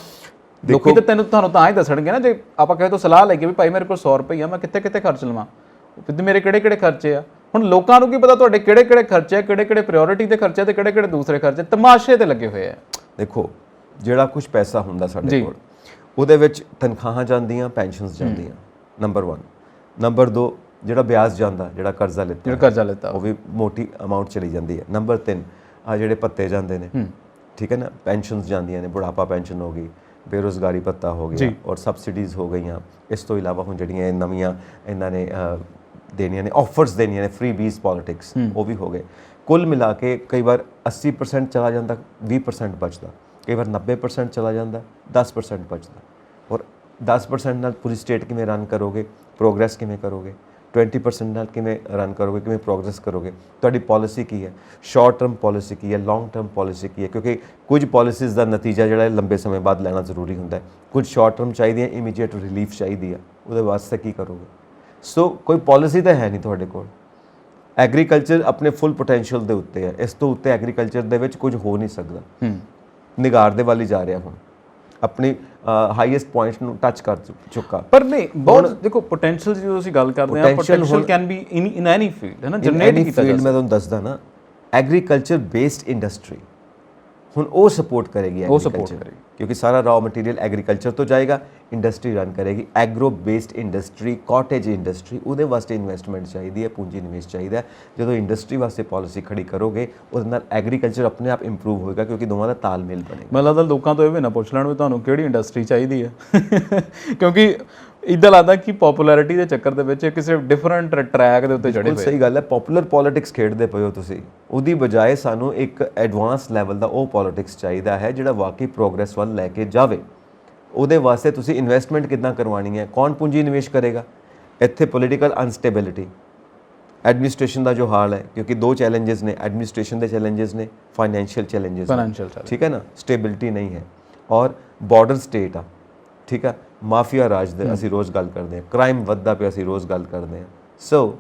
ਲੋਕੀ ਤਾਂ ਤੁਹਾਨੂੰ ਤਾਂ ਹੀ ਦੱਸਣਗੇ ਨਾ, ਜੇ ਆਪਾਂ ਕਹੇ ਤਾਂ ਸਲਾਹ ਲੈ ਕੇ ਵੀ ਭਾਈ ਮੇਰੇ ਕੋਲ 100 ਰੁਪਈਆ, ਮੈਂ ਕਿੱਥੇ ਕਿੱਥੇ ਖਰਚ ਲਵਾਂ, ਤੇ ਮੇਰੇ ਕਿਹੜੇ ਕਿਹੜੇ ਖਰਚੇ ਆ। ਹੁਣ ਲੋਕਾਂ ਨੂੰ ਕੀ ਪਤਾ ਤੁਹਾਡੇ ਕਿਹੜੇ ਕਿਹੜੇ ਖਰਚੇ ਆ, ਕਿਹੜੇ ਕਿਹੜੇ ਪ੍ਰਾਇੋਰਟੀ ਦੇ ਖਰਚੇ ਤੇ ਕਿਹੜੇ ਕਿਹੜੇ ਦੂਸਰੇ ਖਰਚੇ ਤਮਾਸ਼ੇ ਤੇ ਲੱਗੇ ਹੋਏ ਆ। ਦੇਖੋ, ਜਿਹੜਾ ਕੁਝ ਪੈਸਾ ਹੁੰਦਾ ਸਾਡੇ ਕੋਲ, ਉਹਦੇ ਵਿੱਚ ਤਨਖਾਹਾਂ ਜਾਂਦੀਆਂ, ਪੈਨਸ਼ਨਸ ਜਾਂਦੀਆਂ, ਨੰਬਰ 1। ਨੰਬਰ 2, ਜਿਹੜਾ ਵਿਆਜ ਜਾਂਦਾ, ਜਿਹੜਾ ਕਰਜ਼ਾ ਲਿੱਤਾ, ਉਹ ਵੀ ਮੋਟੀ ਅਮਾਉਂਟ ਚਲੀ ਜਾਂਦੀ ਹੈ। ਨੰਬਰ 3, ਆ ਜਿਹੜੇ ਭੱਤੇ ਜਾਂਦੇ ਨੇ, ਠੀਕ ਹੈ ਨਾ, ਪੈਨਸ਼ਨਸ ਜਾਂਦੀਆਂ ਨੇ, ਬੁਢਾਪਾ ਪੈਨਸ਼ਨ ਹੋ ਗਈ, ਬੇਰੁਜ਼ਗਾਰੀ ਭੱਤਾ ਹੋ ਗਿਆ, ਔਰ ਸਬਸਿਡੀਜ਼ ਹੋ ਗਈਆਂ। ਇਸ ਤੋਂ ਇਲਾਵਾ ਹੁਣ ਜਿਹੜੀਆਂ ਨਵੀਆਂ ਇਹਨਾਂ ਨੇ ਦੇਣੀਆਂ ਨੇ, ਆਫਰਸ ਦੇਣੀਆਂ ਨੇ, ਫ੍ਰੀ ਬੀਜ਼ ਪੋਲਿਟਿਕਸ, ਉਹ ਵੀ ਹੋ ਗਏ। ਕੁੱਲ ਮਿਲਾ ਕੇ ਕਈ ਵਾਰ 80% ਚਲਾ ਜਾਂਦਾ, 20% ਬਚਦਾ, ਕਈ ਵਾਰ 90% ਚਲਾ ਜਾਂਦਾ, 10% ਬਚਦਾ। ਔਰ 10% ਨਾਲ ਪੂਰੀ ਸਟੇਟ ਕਿਵੇਂ ਰਨ ਕਰੋਗੇ, ਪ੍ਰੋਗਰੈਸ ਕਿਵੇਂ ਕਰੋਗੇ? 20% ਨਾਲ ਕਿਵੇਂ ਰਨ ਕਰੋਗੇ, ਕਿਵੇਂ ਪ੍ਰੋਗਰੈਸ ਕਰੋਗੇ? ਤੁਹਾਡੀ ਪਾਲਿਸੀ ਕੀ ਹੈ, ਸ਼ਾਰਟ ਟਰਮ ਪਾਲਿਸੀ ਕੀ ਹੈ, ਲੌਂਗ ਟਰਮ ਪਾਲਿਸੀ ਕੀ ਹੈ? ਕਿਉਂਕਿ ਕੁਝ ਪਾਲਿਸੀਜ਼ ਦਾ ਨਤੀਜਾ ਜਿਹੜਾ ਹੈ ਲੰਬੇ ਸਮੇਂ ਬਾਅਦ ਲੈਣਾ ਜ਼ਰੂਰੀ ਹੁੰਦਾ ਹੈ, ਕੁਝ ਸ਼ਾਰਟ ਟਰਮ ਚਾਹੀਦੀਆਂ, ਇਮੀਡੀਏਟ ਰਿਲੀਫ ਚਾਹੀਦੀ ਹੈ, ਉਹਦੇ ਵਾਸਤੇ ਕੀ ਕਰੋਗੇ? ਸੋ ਕੋਈ ਪਾਲਿਸੀ ਤਾਂ ਹੈ ਨਹੀਂ ਤੁਹਾਡੇ ਕੋਲ। ਐਗਰੀਕਲਚਰ ਆਪਣੇ ਫੁੱਲ ਪੋਟੈਂਸ਼ੀਅਲ ਦੇ ਉੱਤੇ ਹੈ, ਇਸ ਤੋਂ ਉੱਤੇ ਐਗਰੀਕਲਚਰ ਦੇ ਵਿੱਚ ਕੁਝ ਹੋ ਨਹੀਂ ਸਕਦਾ। ਨਿਗਾਰ ਦੇ ਵੱਲ ਹੀ ਜਾ ਰਿਹਾ ਹੁਣ, ਆਪਣੀ ਹਾਈਐਸਟ ਪੁਆਇੰਟ ਨੂੰ ਟੱਚ ਕਰ ਚੁੱਕਾ। ਪਰ ਨਹੀਂ, ਬਹੁਤ ਦੇਖੋ ਪੋਟੈਂਸ਼ੀਅਲ ਦੀ ਜਦੋਂ ਅਸੀਂ ਗੱਲ ਕਰਦੇ ਹਾਂ, potential can be in any field, ਹੈ ਨਾ, ਜਨਰੇਟ ਕੀਤਾ ਜਾ ਸਕਦਾ। ਮੈਂ ਤੁਹਾਨੂੰ ਦੱਸਦਾ ਨਾ, ਐਗਰੀਕਲਚਰ ਬੇਸਡ ਇੰਡਸਟਰੀ ਹੁਣ ਉਹ ਸਪੋਰਟ ਕਰੇਗੀ ਐਗਰੀਕਲਚਰ, ਕਿਉਂਕਿ ਸਾਰਾ ਰॉ ਮਟੀਰੀਅਲ ਐਗਰੀਕਲਚਰ ਤੋਂ ਜਾਏਗਾ, ਇੰਡਸਟਰੀ ਰਨ ਕਰੇਗੀ। Agro based industry, cottage industry, ਉਹਦੇ ਵਾਸਤੇ ਇਨਵੈਸਟਮੈਂਟ ਚਾਹੀਦੀ ਹੈ, ਪੂੰਜੀ ਨਿਵੇਸ਼ ਚਾਹੀਦਾ ਹੈ। ਜਦੋਂ ਇੰਡਸਟਰੀ ਵਾਸਤੇ ਪਾਲਿਸੀ ਖੜੀ ਕਰੋਗੇ, ਉਹਦੇ ਨਾਲ ਐਗਰੀਕਲਚਰ ਆਪਣੇ ਆਪ ਇੰਪਰੂਵ ਹੋਏਗਾ, ਕਿਉਂਕਿ ਦੋਵਾਂ ਦਾ ਤਾਲਮੇਲ ਬਣੇਗਾ। ਮੈਨੂੰ ਲੱਗਦਾ ਲੋਕਾਂ ਤੋਂ ਇਹ ਵੀ ਨਾ ਪੁੱਛ ਲੈਣ ਵੀ ਤੁਹਾਨੂੰ ਕਿਹੜੀ ਇੰਡਸਟਰੀ ਚਾਹੀਦੀ ਹੈ, ਕਿਉਂਕਿ ਇੱਦਾਂ ਲੱਗਦਾ ਕਿ ਪੋਪੂਲੈਰਿਟੀ ਦੇ ਚੱਕਰ ਦੇ ਵਿੱਚ ਕਿਸੇ ਡਿਫਰੈਂਟ ਟਰੈਕ ਦੇ ਉੱਤੇ ਚੜੇ ਹੋਏ। ਸਹੀ ਗੱਲ ਹੈ, ਪੋਪੂਲਰ ਪੋਲਿਟਿਕਸ ਖੇਡਦੇ ਪਏ ਹੋ ਤੁਸੀਂ। ਉਹਦੀ ਬਜਾਏ ਸਾਨੂੰ ਇੱਕ ਐਡਵਾਂਸ ਲੈਵਲ ਦਾ ਉਹ ਪੋਲਿਟਿਕਸ ਚਾਹੀਦਾ ਹੈ ਜਿਹੜਾ ਵਾਕਈ ਪ੍ਰੋਗਰੈਸ ਵੱਲ ਲੈ ਕੇ ਜਾਵੇ। ਉਹਦੇ ਵਾਸਤੇ ਤੁਸੀਂ ਇਨਵੈਸਟਮੈਂਟ ਕਿੱਦਾਂ ਕਰਵਾਉਣੀ ਹੈ, ਕੌਣ ਪੂੰਜੀ ਨਿਵੇਸ਼ ਕਰੇਗਾ? ਇੱਥੇ ਪੋਲੀਟੀਕਲ ਅਨਸਟੇਬਿਲਿਟੀ, ਐਡਮਿਨਿਸਟ੍ਰੇਸ਼ਨ ਦਾ ਜੋ ਹਾਲ ਹੈ, ਕਿਉਂਕਿ 2 ਚੈਲੰਜਸ ਨੇ, ਐਡਮਿਨਿਸਟ੍ਰੇਸ਼ਨ ਦੇ ਚੈਲੰਜਸ ਨੇ, ਫਾਈਨੈਂਸ਼ੀਅਲ ਚੈਲੰਜਸ, ਠੀਕ ਹੈ ਨਾ, ਸਟੇਬਿਲਿਟੀ ਨਹੀਂ ਹੈ, ਔਰ ਬਾਰਡਰ ਸਟੇਟ ਆ, ਠੀਕ ਆ, ਮਾਫੀਆ ਰਾਜ ਦੇ ਅਸੀਂ ਰੋਜ਼ ਗੱਲ ਕਰਦੇ ਹਾਂ, ਕ੍ਰਾਈਮ ਵੱਧਦਾ ਪਿਆ ਅਸੀਂ ਰੋਜ਼ ਗੱਲ ਕਰਦੇ ਹਾਂ। ਸੋ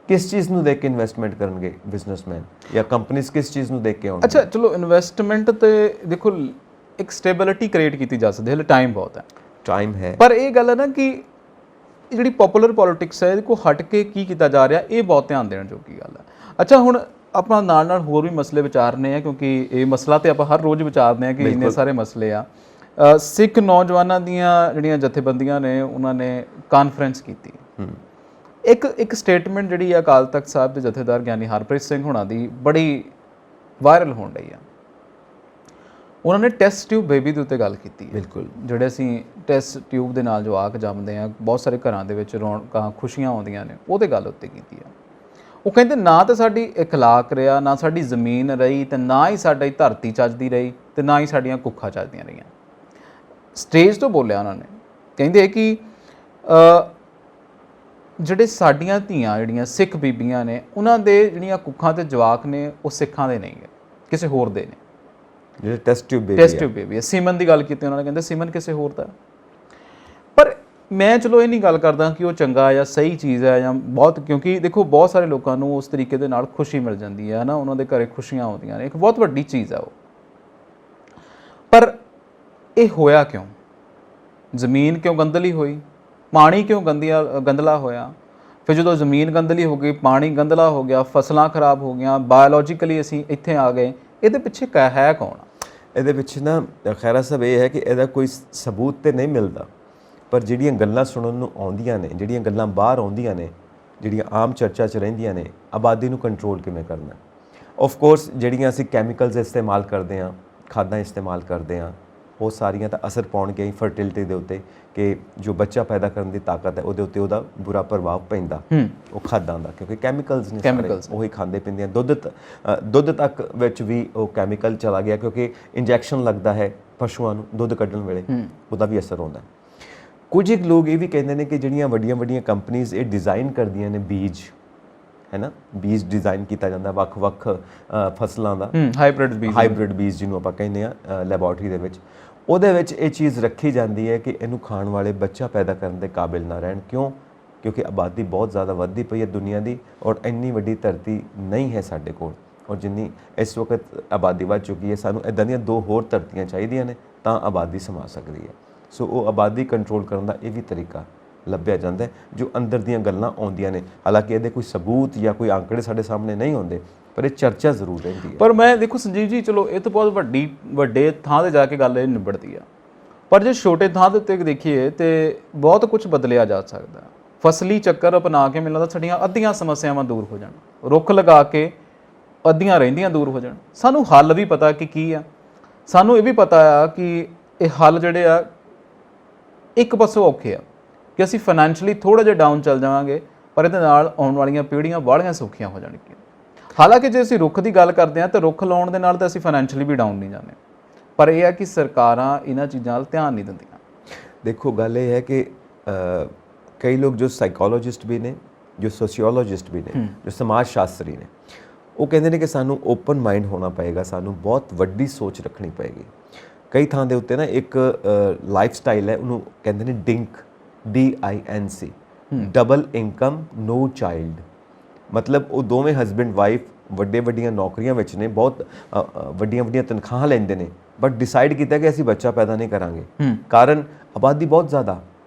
ਕਿਸ ਚੀਜ਼ ਨੂੰ ਦੇਖ ਕੇ ਇਨਵੈਸਟਮੈਂਟ ਕਰਨਗੇ ਬਿਜ਼ਨਸਮੈਨ ਜਾਂ ਕੰਪਨੀਆਂ, ਕਿਸ ਚੀਜ਼ ਨੂੰ ਦੇਖ ਕੇ ਆਉਣਗੇ? ਅੱਛਾ ਚਲੋ, ਇਨਵੈਸਟਮੈਂਟ ਤੇ ਦੇਖੋ ਇੱਕ ਸਟੇਬਿਲਿਟੀ ਕ੍ਰੀਏਟ ਕੀਤੀ ਜਾ ਸਕਦੀ ਹੈ, ਹਲੇ ਟਾਈਮ ਬਹੁਤ ਹੈ, ਟਾਈਮ ਹੈ। ਪਰ ਇਹ ਗੱਲ ਹੈ ਨਾ ਕਿ ਜਿਹੜੀ ਪੋਪੂਲਰ ਪੋਲਿਟਿਕਸ ਹੈ, ਇਹਦੇ ਕੋਲ ਹਟ ਕੇ ਕੀ ਕੀਤਾ ਜਾ ਰਿਹਾ, ਇਹ ਬਹੁਤ ਧਿਆਨ ਦੇਣ ਯੋਗ ਗੱਲ ਹੈ। ਅੱਛਾ, ਹੁਣ ਆਪਾਂ ਨਾਲ ਨਾਲ ਹੋਰ ਵੀ ਮਸਲੇ ਵਿਚਾਰਨੇ ਆ, ਕਿਉਂਕਿ ਇਹ ਮਸਲਾ ਤੇ ਆਪਾਂ ਹਰ ਰੋਜ਼ ਵਿਚਾਰਦੇ ਆ ਕਿ ਇੰਨੇ ਸਾਰੇ ਮਸਲੇ ਆ। ਸਿੱਖ ਨੌਜਵਾਨਾਂ ਦੀਆਂ ਜਿਹੜੀਆਂ ਜਥੇਬੰਦੀਆਂ ਨੇ, ਉਹਨਾਂ ਨੇ ਕਾਨਫਰੰਸ ਕੀਤੀ। ਇੱਕ ਸਟੇਟਮੈਂਟ ਜਿਹੜੀ ਆ ਅਕਾਲ ਤਖਤ ਸਾਹਿਬ ਦੇ ਜਥੇਦਾਰ ਗਿਆਨੀ ਹਰਪ੍ਰੀਤ ਸਿੰਘ ਹੋਣਾ ਦੀ ਬੜੀ ਵਾਇਰਲ ਹੋਣ ਰਹੀ ਆ। ਉਹਨਾਂ ਨੇ ਟੈਸਟ ਟਿਊਬ ਬੇਬੀ ਦੇ ਉੱਤੇ ਗੱਲ ਕੀਤੀ। ਬਿਲਕੁਲ, ਜਿਹੜੇ ਅਸੀਂ ਟੈਸਟ ਟਿਊਬ ਦੇ ਨਾਲ ਜਵਾਕ ਜੰਮਦੇ ਆ, ਬਹੁਤ ਸਾਰੇ ਘਰਾਂ ਦੇ ਵਿੱਚ ਰੌਣਕਾਂ ਖੁਸ਼ੀਆਂ ਆਉਂਦੀਆਂ ਨੇ, ਉਹਦੇ ਗੱਲ ਉੱਤੇ ਕੀਤੀ ਆ। ਉਹ ਕਹਿੰਦੇ ਨਾ ਤਾਂ ਸਾਡੀ ਇਖਲਾਕ ਰਿਹਾ, ਨਾ ਸਾਡੀ ਜ਼ਮੀਨ ਰਹੀ, ਤੇ ਨਾ ਹੀ ਸਾਡੀ ਧਰਤੀ ਚੱਜਦੀ ਰਹੀ, ਤੇ ਨਾ ਹੀ ਸਾਡੀਆਂ ਕੁੱਖਾਂ ਚੱਜਦੀਆਂ ਰਹੀਆਂ। ਸਟੇਜ ਤੋਂ ਬੋਲਿਆ ਉਹਨਾਂ ਨੇ, ਕਹਿੰਦੇ ਕਿ ਜਿਹੜੇ ਸਾਡੀਆਂ ਧੀਆਂ ਜਿਹੜੀਆਂ ਸਿੱਖ ਬੀਬੀਆਂ ਨੇ, ਉਹਨਾਂ ਦੇ ਜਿਹੜੀਆਂ ਕੁੱਖਾਂ ਤੇ ਜਵਾਕ ਨੇ, ਉਹ ਸਿੱਖਾਂ ਦੇ ਨਹੀਂ ਹੈ, ਕਿਸੇ ਹੋਰ ਦੇ ਨੇ। ਜਿਹੜੇ ਟੈਸਟ ਟਿਊਬ ਬੇਬੀ ਹੈ, ਸੀਮਨ ਦੀ ਗੱਲ ਕੀਤੀ ਉਹਨਾਂ ਨੇ, ਕਹਿੰਦੇ ਸੀਮਨ ਕਿਸੇ ਹੋਰ ਦਾ। ਪਰ ਮੈਂ ਚਲੋ ਇਹ ਨਹੀਂ ਗੱਲ ਕਰਦਾ ਕਿ ਉਹ ਚੰਗਾ ਜਾਂ ਸਹੀ ਚੀਜ਼ ਹੈ ਜਾਂ ਬਹੁਤ, ਕਿਉਂਕਿ ਦੇਖੋ ਬਹੁਤ ਸਾਰੇ ਲੋਕਾਂ ਨੂੰ ਉਸ ਤਰੀਕੇ ਦੇ ਨਾਲ ਖੁਸ਼ੀ ਮਿਲ ਜਾਂਦੀ ਹੈ ਨਾ, ਉਹਨਾਂ ਦੇ ਘਰੇ ਖੁਸ਼ੀਆਂ ਆਉਂਦੀਆਂ ਨੇ, ਇੱਕ ਬਹੁਤ ਵੱਡੀ ਚੀਜ਼ ਆ ਉਹ। ਪਰ ਇਹ ਹੋਇਆ ਕਿਉਂ? ਜ਼ਮੀਨ ਕਿਉਂ ਗੰਦਲੀ ਹੋਈ? ਪਾਣੀ ਕਿਉਂ ਗੰਦਲਾ ਹੋਇਆ? ਫਿਰ ਜਦੋਂ ਜ਼ਮੀਨ ਗੰਦਲੀ ਹੋ ਗਈ, ਪਾਣੀ ਗੰਦਲਾ ਹੋ ਗਿਆ, ਫਸਲਾਂ ਖਰਾਬ ਹੋ ਗਈਆਂ, ਬਾਇਓਲੋਜੀਕਲੀ ਅਸੀਂ ਇੱਥੇ ਆ ਗਏ, ਇਹਦੇ ਪਿੱਛੇ ਹੈ ਕੌਣ? ਇਹਦੇ ਪਿੱਛੇ ਨਾ ਖੈਰਾ ਸਾਹਿਬ ਇਹ ਹੈ ਕਿ ਇਹਦਾ ਕੋਈ ਸਬੂਤ ਤੇ ਨਹੀਂ ਮਿਲਦਾ, ਪਰ ਜਿਹੜੀਆਂ ਗੱਲਾਂ ਸੁਣਨ ਨੂੰ ਆਉਂਦੀਆਂ ਨੇ, ਜਿਹੜੀਆਂ ਗੱਲਾਂ ਬਾਹਰ ਆਉਂਦੀਆਂ ਨੇ, ਜਿਹੜੀਆਂ ਆਮ ਚਰਚਾ 'ਚ ਰਹਿੰਦੀਆਂ ਨੇ, ਆਬਾਦੀ ਨੂੰ ਕੰਟਰੋਲ ਕਿਵੇਂ ਕਰਨਾ। ਆਫ ਕੋਰਸ ਜਿਹੜੀਆਂ ਅਸੀਂ ਕੈਮੀਕਲਸ ਇਸਤੇਮਾਲ ਕਰਦੇ ਹਾਂ, ਖਾਦਾਂ ਇਸਤੇਮਾਲ ਕਰਦੇ ਹਾਂ, ਉਹ ਸਾਰੀਆਂ ਤਾਂ ਅਸਰ ਪਾਉਣਗੀਆਂ ਹੀ ਫਰਟੀਲਿਟੀ ਦੇ ਉੱਤੇ ਕਿ ਜੋ ਬੱਚਾ ਪੈਦਾ ਕਰਨ ਦੀ ਤਾਕਤ ਹੈ ਉਹਦੇ ਉੱਤੇ ਉਹਦਾ ਬੁਰਾ ਪ੍ਰਭਾਵ ਪੈਂਦਾ ਉਹ ਖਾਦਾਂ ਦਾ, ਕਿਉਂਕਿ ਕੈਮੀਕਲਸ ਨੇ ਸਾਰੇ ਉਹੀ ਖਾਂਦੇ ਪੀਂਦੇ ਆ। ਦੁੱਧ ਤੱਕ ਵਿੱਚ ਵੀ ਉਹ ਕੈਮੀਕਲ ਚਲਾ ਗਿਆ, ਕਿਉਂਕਿ ਇੰਜੈਕਸ਼ਨ ਲੱਗਦਾ ਹੈ ਪਸ਼ੂਆਂ ਨੂੰ ਦੁੱਧ ਕੱਢਣ ਵੇਲੇ, ਉਹਦਾ ਵੀ ਅਸਰ ਹੁੰਦਾ। ਕੁਝ ਇੱਕ ਲੋਕ ਇਹ ਵੀ ਕਹਿੰਦੇ ਨੇ ਕਿ ਜਿਹੜੀਆਂ ਵੱਡੀਆਂ ਕੰਪਨੀਆਂ ਇਹ ਡਿਜ਼ਾਈਨ ਕਰਦੀਆਂ ਨੇ ਬੀਜ, ਹੈ ਨਾ, ਬੀਜ ਡਿਜ਼ਾਈਨ ਕੀਤਾ ਜਾਂਦਾ ਵੱਖ-ਵੱਖ ਫਸਲਾਂ ਦਾ, ਹਾਈਬ੍ਰਿਡ ਬੀਜ ਜਿਹਨੂੰ ਆਪਾਂ ਕਹਿੰਦੇ ਆ ਲੈਬੋਰਟਰੀ ਦੇ ਵਿੱਚ, ਉਹਦੇ ਵਿੱਚ ਇਹ ਚੀਜ਼ ਰੱਖੀ ਜਾਂਦੀ ਹੈ ਕਿ ਇਹਨੂੰ ਖਾਣ ਵਾਲੇ ਬੱਚਾ ਪੈਦਾ ਕਰਨ ਦੇ ਕਾਬਿਲ ਨਾ ਰਹਿਣ। ਕਿਉਂਕਿ ਆਬਾਦੀ ਬਹੁਤ ਜ਼ਿਆਦਾ ਵੱਧਦੀ ਪਈ ਹੈ ਦੁਨੀਆ ਦੀ, ਔਰ ਇੰਨੀ ਵੱਡੀ ਧਰਤੀ ਨਹੀਂ ਹੈ ਸਾਡੇ ਕੋਲ, ਔਰ ਜਿੰਨੀ ਇਸ ਵਕਤ ਆਬਾਦੀ ਵੱਧ ਚੁੱਕੀ ਹੈ, ਸਾਨੂੰ ਇੱਦਾਂ ਦੀਆਂ 2 ਹੋਰ ਧਰਤੀਆਂ ਚਾਹੀਦੀਆਂ ਨੇ ਤਾਂ ਆਬਾਦੀ ਸਮਾ ਸਕਦੀ ਹੈ। ਸੋ ਉਹ ਆਬਾਦੀ ਕੰਟਰੋਲ ਕਰਨ ਦਾ ਇਹ ਵੀ ਤਰੀਕਾ ਲੱਭਿਆ ਜਾਂਦਾ ਹੈ ਜੋ ਅੰਦਰ ਦੀਆਂ ਗੱਲਾਂ ਆਉਂਦੀਆਂ ਨੇ। ਹਾਲਾਂਕਿ ਇਹਦੇ ਕੋਈ ਸਬੂਤ ਜਾਂ ਕੋਈ ਅੰਕੜੇ ਸਾਡੇ ਸਾਹਮਣੇ ਨਹੀਂ ਆਉਂਦੇ, ਪਰ ਇਹ ਚਰਚਾ ਜ਼ਰੂਰ ਰਹਿੰਦੀ ਹੈ। ਪਰ ਮੈਂ ਦੇਖੋ ਸੰਜੀਵ ਜੀ, ਚਲੋ ਇਹ ਤਾਂ ਬਹੁਤ ਵੱਡੇ ਥਾਂ ਤੇ ਜਾ ਕੇ ਗੱਲ ਇਹ ਨਿਬੜਦੀ ਆ, ਪਰ ਜੇ ਛੋਟੇ ਥਾਂ ਦੇ ਉੱਤੇ ਦੇਖੀਏ ਤੇ ਬਹੁਤ ਕੁਝ ਬਦਲਿਆ ਜਾ ਸਕਦਾ। ਫਸਲੀ ਚੱਕਰ ਅਪਣਾ ਕੇ ਮੈਨੂੰ ਲੱਗਦਾ ਸਾਡੀਆਂ ਅੱਧੀਆਂ ਸਮੱਸਿਆਵਾਂ ਦੂਰ ਹੋ ਜਾਣ, ਰੁੱਖ ਲਗਾ ਕੇ ਅੱਧੀਆਂ ਰਹਿੰਦੀਆਂ ਦੂਰ ਹੋ ਜਾਣ। ਸਾਨੂੰ ਹੱਲ ਵੀ ਪਤਾ ਕਿ ਕੀ ਆ, ਸਾਨੂੰ ਇਹ ਵੀ ਪਤਾ ਆ ਕਿ ਇਹ ਹੱਲ ਜਿਹੜੇ ਆ ਇੱਕ ਪਾਸੋਂ ਔਖੇ ਆ ਕਿ ਅਸੀਂ ਫਾਈਨੈਂਸ਼ਲੀ ਥੋੜਾ ਜਿਹਾ ਡਾਊਨ ਚੱਲ ਜਾਵਾਂਗੇ, ਪਰ ਇਹਦੇ ਨਾਲ ਆਉਣ ਵਾਲੀਆਂ ਪੀੜ੍ਹੀਆਂ ਬਾਹਲੀਆਂ ਸੌਖੀਆਂ ਹੋ ਜਾਣਗੀਆਂ। ਹਾਲਾਂਕਿ ਜੇ ਅਸੀਂ ਰੁੱਖ ਦੀ ਗੱਲ ਕਰਦੇ ਹਾਂ ਤਾਂ ਰੁੱਖ ਲਾਉਣ ਦੇ ਨਾਲ ਤਾਂ ਅਸੀਂ ਫਾਈਨੈਂਸ਼ਲੀ ਵੀ ਡਾਊਨ ਨਹੀਂ ਜਾਂਦੇ, ਪਰ ਇਹ ਹੈ ਕਿ ਸਰਕਾਰਾਂ ਇਹਨਾਂ ਚੀਜ਼ਾਂ ਵੱਲ ਧਿਆਨ ਨਹੀਂ ਦਿੰਦੀਆਂ। ਦੇਖੋ ਗੱਲ ਇਹ ਹੈ ਕਿ ਕਈ ਲੋਕ ਜੋ ਸਾਈਕੋਲੋਜਿਸਟ ਵੀ ਨੇ, ਜੋ ਸੋਸ਼ੀਓਲੋਜਿਸਟ ਵੀ ਨੇ, ਜੋ ਸਮਾਜ ਸ਼ਾਸਤਰੀ ਨੇ, ਉਹ ਕਹਿੰਦੇ ਨੇ ਕਿ ਸਾਨੂੰ ਓਪਨ ਮਾਈਂਡ ਹੋਣਾ ਪਏਗਾ, ਸਾਨੂੰ ਬਹੁਤ ਵੱਡੀ ਸੋਚ ਰੱਖਣੀ ਪਏਗੀ। ਕਈ ਥਾਂ ਦੇ ਉੱਤੇ ਨਾ ਇੱਕ ਲਾਈਫ ਸਟਾਈਲ ਹੈ, ਉਹਨੂੰ ਕਹਿੰਦੇ ਨੇ DINC, DINC, double income no child. ਮਤਲਬ ਉਹ ਦੋਵੇਂ ਹਸਬੈਂਡ ਵਾਈਫ ਵੱਡੀਆਂ ਨੌਕਰੀਆਂ ਵਿੱਚ ਨੇ, ਬਹੁਤ ਵੱਡੀਆਂ ਤਨਖਾਹਾਂ ਲੈਂਦੇ ਨੇ, ਬਟ ਡਿਸਾਈਡ ਕੀਤਾ ਕਿ ਅਸੀਂ ਬੱਚਾ ਪੈਦਾ ਨਹੀਂ ਕਰਾਂਗੇ। ਕਾਰਨ ਆਬਾਦੀ ਬਹੁਤ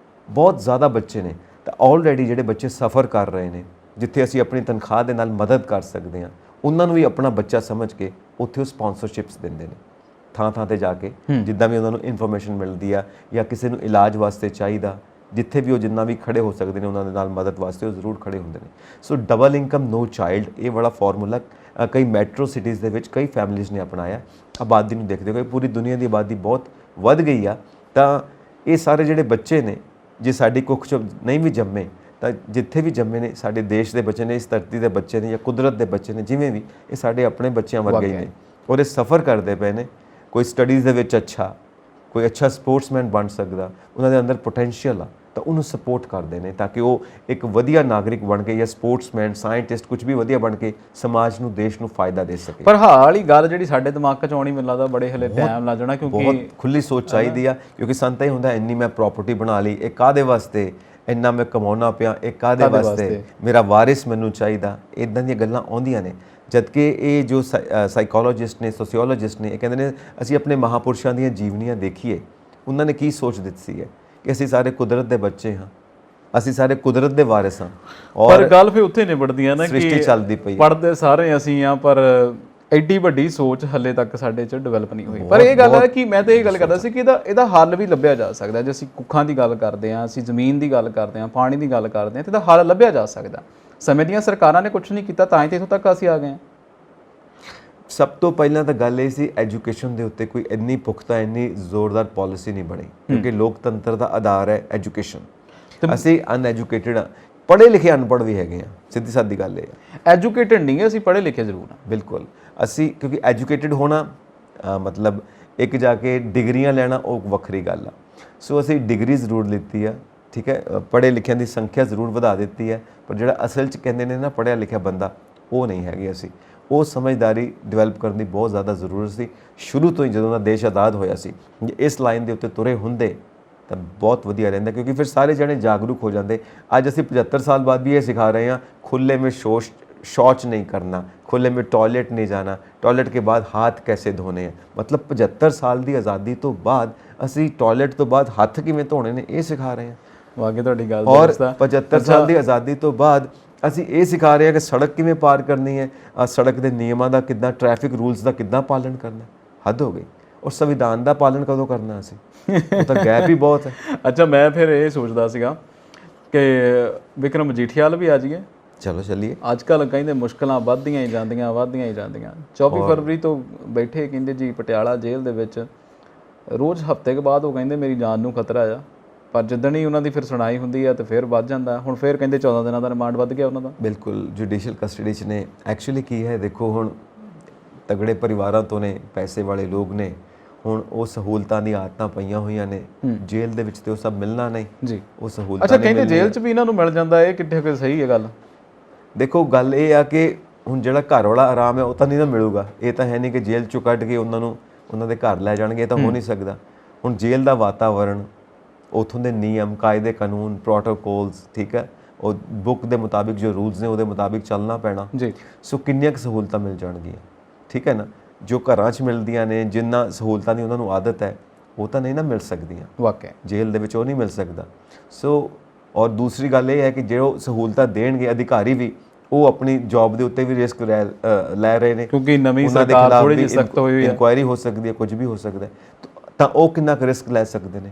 ਜ਼ਿਆਦਾ ਬੱਚੇ ਨੇ, ਤਾਂ ਆਲਰੇਡੀ ਜਿਹੜੇ ਬੱਚੇ ਸਫਰ ਕਰ ਰਹੇ ਨੇ, ਜਿੱਥੇ ਅਸੀਂ ਆਪਣੀ ਤਨਖਾਹ ਦੇ ਨਾਲ ਮਦਦ ਕਰ ਸਕਦੇ ਹਾਂ, ਉਹਨਾਂ ਨੂੰ ਵੀ ਆਪਣਾ ਬੱਚਾ ਸਮਝ ਕੇ ਉੱਥੇ ਉਹ ਸਪਾਂਸਰਸ਼ਿਪਸ ਦਿੰਦੇ ਨੇ ਥਾਂ ਤੇ ਜਾ ਕੇ, ਜਿੱਦਾਂ ਵੀ ਉਹਨਾਂ ਨੂੰ ਇਨਫੋਰਮੇਸ਼ਨ ਮਿਲਦੀ ਆ ਜਾਂ ਕਿਸੇ ਨੂੰ ਇਲਾਜ ਵਾਸਤੇ ਚਾਹੀਦਾ, ਜਿੱਥੇ ਵੀ ਉਹ ਜਿੰਨਾ ਵੀ ਖੜੇ ਹੋ ਸਕਦੇ ਨੇ ਉਹਨਾਂ ਦੇ ਨਾਲ ਮਦਦ ਵਾਸਤੇ ਉਹ ਜ਼ਰੂਰ ਖੜੇ ਹੁੰਦੇ ਨੇ। ਸੋ ਡਬਲ ਇਨਕਮ ਨੋ ਚਾਈਲਡ, ਇਹ ਵਾਲਾ ਫਾਰਮੂਲਾ ਕਈ ਮੈਟਰੋ ਸਿਟੀਜ਼ ਦੇ ਵਿੱਚ ਕਈ ਫੈਮਿਲੀਜ਼ ਨੇ ਅਪਣਾਇਆ। ਆਬਾਦੀ ਨੂੰ ਦੇਖਦੇ ਹੋਏ ਪੂਰੀ ਦੁਨੀਆ ਦੀ ਆਬਾਦੀ ਬਹੁਤ ਵੱਧ ਗਈ ਆ, ਤਾਂ ਇਹ ਸਾਰੇ ਜਿਹੜੇ ਬੱਚੇ ਨੇ, ਜੇ ਸਾਡੀ ਕੁੱਖ 'ਚ ਨਹੀਂ ਵੀ ਜੰਮੇ ਤਾਂ ਜਿੱਥੇ ਵੀ ਜੰਮੇ ਨੇ, ਸਾਡੇ ਦੇਸ਼ ਦੇ ਬੱਚੇ ਨੇ, ਇਸ ਧਰਤੀ ਦੇ ਬੱਚੇ ਨੇ, ਜਾਂ ਕੁਦਰਤ ਦੇ ਬੱਚੇ ਨੇ, ਜਿਵੇਂ ਵੀ, ਇਹ ਸਾਡੇ ਆਪਣੇ ਬੱਚਿਆਂ ਵਰਗੇ ਹੀ ਨੇ, ਔਰ ਇਹ ਸਫਰ ਕਰਦੇ ਪਏ ਨੇ। ਕੋਈ ਸਟੱਡੀਜ਼ ਦੇ ਵਿੱਚ ਕੋਈ ਅੱਛਾ ਸਪੋਰਟਸਮੈਨ ਬਣ ਸਕਦਾ, ਉਹਨਾਂ ਦੇ ਅੰਦਰ ਪੋਟੈਂਸ਼ੀਅਲ ਆ, ਤਾਂ ਉਹਨੂੰ ਸਪੋਰਟ ਕਰਦੇ ਨੇ ਤਾਂ ਕਿ ਉਹ ਇੱਕ ਵਧੀਆ ਨਾਗਰਿਕ ਬਣ ਕੇ, ਜਾਂ ਸਪੋਰਟਸਮੈਨ, ਸਾਇੰਟਿਸਟ, ਕੁਝ ਵੀ ਵਧੀਆ ਬਣ ਕੇ ਸਮਾਜ ਨੂੰ, ਦੇਸ਼ ਨੂੰ ਫਾਇਦਾ ਦੇ ਸਕੇ। ਪਰ ਹਾਲ ਵਾਲੀ ਗੱਲ ਜਿਹੜੀ ਸਾਡੇ ਦਿਮਾਗ 'ਚ ਆਉਣੀ, ਮੈਨੂੰ ਲੱਗਦਾ ਬੜੇ ਹਲੇ ਟਾਈਮ ਲੱਗ ਜਾਣਾ, ਕਿਉਂਕਿ ਬਹੁਤ ਖੁੱਲੀ ਸੋਚ ਚਾਹੀਦੀ ਆ। ਕਿਉਂਕਿ ਸੰਤਾ ਹੀ ਹੁੰਦਾ ਇੰਨੀ ਮੈਂ ਪ੍ਰਾਪਰਟੀ ਬਣਾ ਲਈ, ਇਹ ਕਾਹਦੇ ਵਾਸਤੇ, ਇੰਨਾ ਮੈਂ ਕਮਾਉਣਾ ਪਿਆ, ਇਹ ਕਾਹਦੇ ਵਾਸਤੇ, ਮੇਰਾ ਵਾਰਿਸ ਮੈਨੂੰ ਚਾਹੀਦਾ, ਇੱਦਾਂ ਦੀਆਂ ਗੱਲਾਂ ਆਉਂਦੀਆਂ ਨੇ। ਜਦਕਿ ਇਹ ਜੋ ਸਾਈਕੋਲੋਜਿਸਟ ਨੇ, ਸੋਸ਼ੀਓਲੋਜਿਸਟ ਨੇ, ਇਹ ਕਹਿੰਦੇ ਨੇ ਅਸੀਂ ਆਪਣੇ ਮਹਾਂਪੁਰਸ਼ਾਂ ਦੀਆਂ ਜੀਵਨੀਆਂ ਦੇਖੀਏ, ਉਹਨਾਂ ਨੇ ਕੀ ਸੋਚ ਦਿੱਤੀ ਹੈ ਕਿ ਅਸੀਂ ਸਾਰੇ ਕੁਦਰਤ ਦੇ ਬੱਚੇ ਹਾਂ, ਅਸੀਂ ਸਾਰੇ ਕੁਦਰਤ ਦੇ ਵਾਰਿਸ ਹਾਂ। ਪਰ ਗੱਲ ਫਿਰ ਉੱਥੇ ਨਿਬੜਦੀ ਹੈ ਨਾ ਕਿ ਸ੍ਰਿਸ਼ਟੀ ਚੱਲਦੀ ਪਈ, ਪੜ੍ਹਦੇ ਸਾਰੇ ਅਸੀਂ ਆ, ਪਰ ਐਡੀ ਵੱਡੀ ਸੋਚ ਹੱਲੇ ਤੱਕ ਸਾਡੇ 'ਚ ਡਿਵੈਲਪ ਨਹੀਂ ਹੋਈ। ਪਰ ਇਹ ਗੱਲ ਹੈ ਕਿ ਮੈਂ ਤਾਂ ਇਹ ਗੱਲ ਕਰਦਾ ਸੀ ਕਿ ਇਹਦਾ ਹੱਲ ਵੀ ਲੱਭਿਆ ਜਾ ਸਕਦਾ। ਜੇ ਅਸੀਂ ਕੁੱਖਾਂ ਦੀ ਗੱਲ ਕਰਦੇ ਹਾਂ, ਅਸੀਂ ਜ਼ਮੀਨ ਦੀ ਗੱਲ ਕਰਦੇ ਹਾਂ, ਪਾਣੀ ਦੀ ਗੱਲ ਕਰਦੇ ਹਾਂ, ਤਾਂ ਇਹਦਾ ਹੱਲ ਲੱਭਿਆ ਜਾ ਸਕਦਾ। ਸਮੇਂ ਦੀਆਂ ਸਰਕਾਰਾਂ ਨੇ ਕੁਝ ਨਹੀਂ ਕੀਤਾ, ਤਾਂ ਹੀ ਤਾਂ ਇੱਥੋਂ ਤੱਕ ਅਸੀਂ ਆ ਗਏ ਹਾਂ। ਸਭ ਤੋਂ ਪਹਿਲਾਂ ਤਾਂ ਗੱਲ ਇਹ ਸੀ, ਐਜੂਕੇਸ਼ਨ ਦੇ ਉੱਤੇ ਕੋਈ ਇੰਨੀ ਪੁਖਤਾ, ਇੰਨੀ ਜ਼ੋਰਦਾਰ ਪਾਲਿਸੀ ਨਹੀਂ ਬਣੀ, ਕਿਉਂਕਿ ਲੋਕਤੰਤਰ ਦਾ ਆਧਾਰ ਹੈ ਐਜੂਕੇਸ਼ਨ। ਅਸੀਂ ਅਨਐਜੂਕੇਟਿਡ ਹਾਂ, ਪੜ੍ਹੇ ਲਿਖੇ ਅਨਪੜ੍ਹ ਵੀ ਹੈਗੇ ਹਾਂ, ਸਿੱਧੀ ਸਾਦੀ ਗੱਲ ਇਹ ਹੈ। ਐਜੂਕੇਟਿਡ ਨਹੀਂ, ਅਸੀਂ ਪੜ੍ਹੇ ਲਿਖੇ ਜ਼ਰੂਰ ਹਾਂ। ਬਿਲਕੁਲ, ਅਸੀਂ ਕਿਉਂਕਿ ਐਜੂਕੇਟਿਡ ਹੋਣਾ ਮਤਲਬ ਇੱਕ ਜਾ ਕੇ ਡਿਗਰੀਆਂ ਲੈਣਾ, ਉਹ ਵੱਖਰੀ ਗੱਲ ਆ। ਸੋ ਅਸੀਂ ਡਿਗਰੀ ਜ਼ਰੂਰ ਲਿੱਤੀ ਆ, ਠੀਕ ਹੈ, ਪੜ੍ਹੇ ਲਿਖਿਆਂ ਦੀ ਸੰਖਿਆ ਜ਼ਰੂਰ ਵਧਾ ਦਿੱਤੀ ਹੈ, ਪਰ ਜਿਹੜਾ ਅਸਲ 'ਚ ਕਹਿੰਦੇ ਨੇ ਨਾ ਪੜ੍ਹਿਆ ਲਿਖਿਆ ਬੰਦਾ, ਉਹ ਨਹੀਂ ਹੈਗੇ ਅਸੀਂ। ਉਹ ਸਮਝਦਾਰੀ ਡਿਵੈਲਪ ਕਰਨ ਦੀ ਬਹੁਤ ਜ਼ਿਆਦਾ ਜ਼ਰੂਰਤ ਸੀ ਸ਼ੁਰੂ ਤੋਂ ਹੀ। ਜਦੋਂ ਦਾ ਦੇਸ਼ ਆਜ਼ਾਦ ਹੋਇਆ ਸੀ, ਜੇ ਇਸ ਲਾਈਨ ਦੇ ਉੱਤੇ ਤੁਰੇ ਹੁੰਦੇ ਤਾਂ ਬਹੁਤ ਵਧੀਆ ਰਹਿੰਦਾ, ਕਿਉਂਕਿ ਫਿਰ ਸਾਰੇ ਜਣੇ ਜਾਗਰੂਕ ਹੋ ਜਾਂਦੇ। ਅੱਜ ਅਸੀਂ 75 ਸਾਲ ਬਾਅਦ ਵੀ ਇਹ ਸਿਖਾ ਰਹੇ ਹਾਂ, खुले में शौच नहीं करना, खुले में टॉयलेट नहीं जाना, टॉयलेट के बाद हाथ कैसे धोने हैं। मतलब 75 साल की आज़ादी तो बाद असी टॉयलेट तो बाद हत्थ किवें धोने ने ये सिखा रहे हैं। वाकई तुहाडी गल और 75 साल की आज़ादी तो बाद ਅਸੀਂ ਇਹ ਸਿਖਾ ਰਹੇ ਹਾਂ ਕਿ ਸੜਕ ਕਿਵੇਂ ਪਾਰ ਕਰਨੀ ਹੈ, ਸੜਕ ਦੇ ਨਿਯਮਾਂ ਦਾ ਕਿੱਦਾਂ, ਟ੍ਰੈਫਿਕ ਰੂਲਸ ਦਾ ਕਿੱਦਾਂ ਪਾਲਣ ਕਰਨਾ। ਹੱਦ ਹੋ ਗਈ। ਔਰ ਸੰਵਿਧਾਨ ਦਾ ਪਾਲਣ ਕਦੋਂ ਕਰਨਾ ਅਸੀਂ, ਉਹ ਤਾਂ ਗੈਪ ਹੀ ਬਹੁਤ ਹੈ। ਅੱਛਾ, ਮੈਂ ਫਿਰ ਇਹ ਸੋਚਦਾ ਸੀਗਾ ਕਿ ਵਿਕਰਮ ਮਜੀਠੀਆ ਵਾਲ ਵੀ ਆ ਜਾਈਏ। ਚਲੋ ਚੱਲੀਏ। ਅੱਜ ਕੱਲ੍ਹ ਕਹਿੰਦੇ ਮੁਸ਼ਕਲਾਂ ਵੱਧਦੀਆਂ ਹੀ ਜਾਂਦੀਆਂ 24 ਫਰਵਰੀ ਤੋਂ ਬੈਠੇ ਕਹਿੰਦੇ ਜੀ ਪਟਿਆਲਾ ਜੇਲ੍ਹ ਦੇ ਵਿੱਚ ਰੋਜ਼ ਹਫ਼ਤੇ ਕੁ ਬਾਅਦ ਉਹ ਕਹਿੰਦੇ ਮੇਰੀ ਜਾਨ ਨੂੰ ਖਤਰਾ ਆ, ਪਰ ਜਿੱਦਣ ਹੀ ਉਹਨਾਂ ਦੀ ਫਿਰ ਸੁਣਾਈ ਹੁੰਦੀ ਆ ਤੇ ਫਿਰ ਵੱਧ ਜਾਂਦਾ। ਹੁਣ ਫਿਰ ਕਹਿੰਦੇ 14 ਦਿਨਾਂ ਦਾ ਰਿਮਾਂਡ ਵੱਧ ਗਿਆ ਉਹਨਾਂ ਦਾ। ਬਿਲਕੁਲ ਜੁਡੀਸ਼ੀਅਲ ਕਸਟਡੀ 'ਚ ਨੇ। ਐਕਚੁਅਲੀ ਕੀ ਹੈ ਦੇਖੋ, ਹੁਣ ਤਗੜੇ ਪਰਿਵਾਰਾਂ ਤੋਂ ਨੇ, ਪੈਸੇ ਵਾਲੇ ਲੋਕ ਨੇ, ਹੁਣ ਉਹ ਸਹੂਲਤਾਂ ਦੀ ਆਦਤਾਂ ਪਈਆਂ ਹੋਈਆਂ ਨੇ। ਜੇਲ੍ਹ ਦੇ ਵਿੱਚ ਤੇ ਉਹ ਸਭ ਮਿਲਣਾ ਨਹੀਂ ਜੀ। ਉਹ ਸਹੂਲਤਾਂ ਅੱਛਾ, ਕਹਿੰਦੇ ਜੇਲ੍ਹ 'ਚ ਵੀ ਇਹਨਾਂ ਨੂੰ ਮਿਲ ਜਾਂਦਾ, ਇਹ ਕਿੱਥੇ ਕਿ ਸਹੀ ਹੈ ਗੱਲ? ਦੇਖੋ ਗੱਲ ਇਹ ਆ ਕਿ ਹੁਣ ਜਿਹੜਾ ਘਰ ਵਾਲਾ ਆਰਾਮ ਹੈ ਉਹ ਤਾਂ ਨਹੀਂ ਨਾ ਮਿਲੂਗਾ। ਇਹ ਤਾਂ ਹੈ ਨਹੀਂ ਕਿ ਜੇਲ੍ਹ ਚੋਂ ਕੱਢ ਕੇ ਉਹਨਾਂ ਨੂੰ ਉਹਨਾਂ ਦੇ ਘਰ ਲੈ ਜਾਣਗੇ, ਇਹ ਤਾਂ ਹੋ ਨਹੀਂ ਸਕਦਾ। ਹੁਣ ਜੇਲ੍ਹ ਦਾ ਵਾਤਾਵਰਣ, ਉੱਥੋਂ ਦੇ ਨਿਯਮ ਕਾਇਦੇ ਕਾਨੂੰਨ ਪ੍ਰੋਟੋਕੋਲਸ, ਠੀਕ ਹੈ, ਉਹ ਬੁੱਕ ਦੇ ਮੁਤਾਬਿਕ ਜੋ ਰੂਲਸ ਨੇ ਉਹਦੇ ਮੁਤਾਬਿਕ ਚੱਲਣਾ ਪੈਣਾ ਜੀ। ਸੋ ਕਿੰਨੀਆਂ ਕੁ ਸਹੂਲਤਾਂ ਮਿਲ ਜਾਣਗੀਆਂ, ਠੀਕ ਹੈ ਨਾ, ਜੋ ਘਰਾਂ 'ਚ ਮਿਲਦੀਆਂ ਨੇ, ਜਿੰਨਾ ਸਹੂਲਤਾਂ ਦੀ ਉਹਨਾਂ ਨੂੰ ਆਦਤ ਹੈ ਉਹ ਤਾਂ ਨਹੀਂ ਨਾ ਮਿਲ ਸਕਦੀਆਂ ਵਾਕਿਆ ਜੇਲ੍ਹ ਦੇ ਵਿੱਚ, ਉਹ ਨਹੀਂ ਮਿਲ ਸਕਦਾ। ਸੋ ਔਰ ਦੂਸਰੀ ਗੱਲ ਇਹ ਹੈ ਕਿ ਜੋ ਸਹੂਲਤਾਂ ਦੇਣਗੇ ਅਧਿਕਾਰੀ ਵੀ, ਉਹ ਆਪਣੀ ਜੌਬ ਦੇ ਉੱਤੇ ਵੀ ਰਿਸਕ ਲੈ ਰਹੇ ਨੇ, ਕਿਉਂਕਿ ਨਵੀਂ ਉਹਨਾਂ ਦੇ ਸਰਕਾਰ ਖਿਲਾਫ ਥੋੜੀ ਵੀ ਜਿਹੀ ਸਖਤ ਹੋਈ ਹੋਈ ਹੈ, ਇਨਕੁਆਇਰੀ ਹੋ ਸਕਦੀ ਹੈ, ਕੁਝ ਵੀ ਹੋ ਸਕਦਾ ਹੈ, ਤਾਂ ਉਹ ਕਿੰਨਾ ਕੁ ਰਿਸਕ ਲੈ ਸਕਦੇ ਨੇ।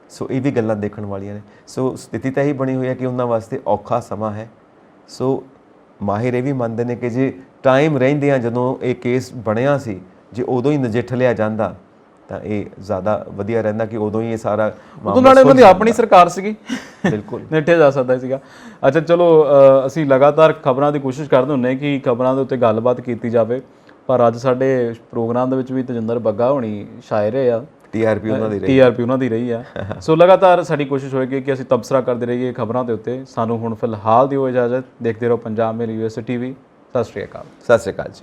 ਸੋ ਇਹ ਵੀ ਗੱਲਾਂ ਦੇਖਣ ਵਾਲੀਆਂ ਨੇ। ਸੋ ਸਥਿਤੀ ਤਾਂ ਇਹੀ ਬਣੀ ਹੋਈ ਹੈ ਕਿ ਉਹਨਾਂ ਵਾਸਤੇ ਔਖਾ ਸਮਾਂ ਹੈ। ਸੋ ਮਾਹਿਰ ਇਹ ਵੀ ਮੰਨਦੇ ਨੇ ਕਿ ਜੇ ਟਾਈਮ ਰਹਿੰਦਿਆਂ ਜਦੋਂ ਇਹ ਕੇਸ ਬਣਿਆ ਸੀ, ਜੇ ਉਦੋਂ ਹੀ ਨਜਿੱਠ ਲਿਆ ਜਾਂਦਾ ਤਾਂ ਇਹ ਜ਼ਿਆਦਾ ਵਧੀਆ ਰਹਿੰਦਾ ਕਿ ਉਦੋਂ ਹੀ ਇਹ ਸਾਰਾ ਉਦੋਂ ਨਾਲੇ ਉਹਨਾਂ ਦੀ ਆਪਣੀ ਸਰਕਾਰ ਸੀਗੀ, ਬਿਲਕੁਲ ਨਿੱਠਿਆ ਜਾ ਸਕਦਾ ਸੀਗਾ। ਅੱਛਾ ਚਲੋ, ਅਸੀਂ ਲਗਾਤਾਰ ਖਬਰਾਂ ਦੀ ਕੋਸ਼ਿਸ਼ ਕਰਦੇ ਹੁੰਦੇ ਕਿ ਖਬਰਾਂ ਦੇ ਉੱਤੇ ਗੱਲਬਾਤ ਕੀਤੀ ਜਾਵੇ, ਪਰ ਅੱਜ ਸਾਡੇ ਪ੍ਰੋਗਰਾਮ ਦੇ ਵਿੱਚ ਵੀ ਤਜਿੰਦਰ ਬੱਗਾ ਹੋਣੀ ਸ਼ਾਇਰ ਆ, TRP ਉਹਨਾਂ ਦੀ ਰਹੀ, TRP ਉਹਨਾਂ ਦੀ ਰਹੀ ਆ। ਸੋ ਲਗਾਤਾਰ ਸਾਡੀ ਕੋਸ਼ਿਸ਼ ਹੋਏਗੀ ਕਿ ਅਸੀਂ ਤਬਸਰਾ ਕਰਦੇ ਰਹੀਏ ਖਬਰਾਂ ਦੇ ਉੱਤੇ। ਸਾਨੂੰ ਹੁਣ ਫਿਲਹਾਲ ਦਿਓ ਇਜਾਜ਼ਤ। ਦੇਖਦੇ ਰਹੋ ਪੰਜਾਬ ਮੇਰੀ USA TV। ਸਤਿ ਸ਼੍ਰੀ ਅਕਾਲ। ਸਤਿ ਸ਼੍ਰੀ ਅਕਾਲ ਜੀ।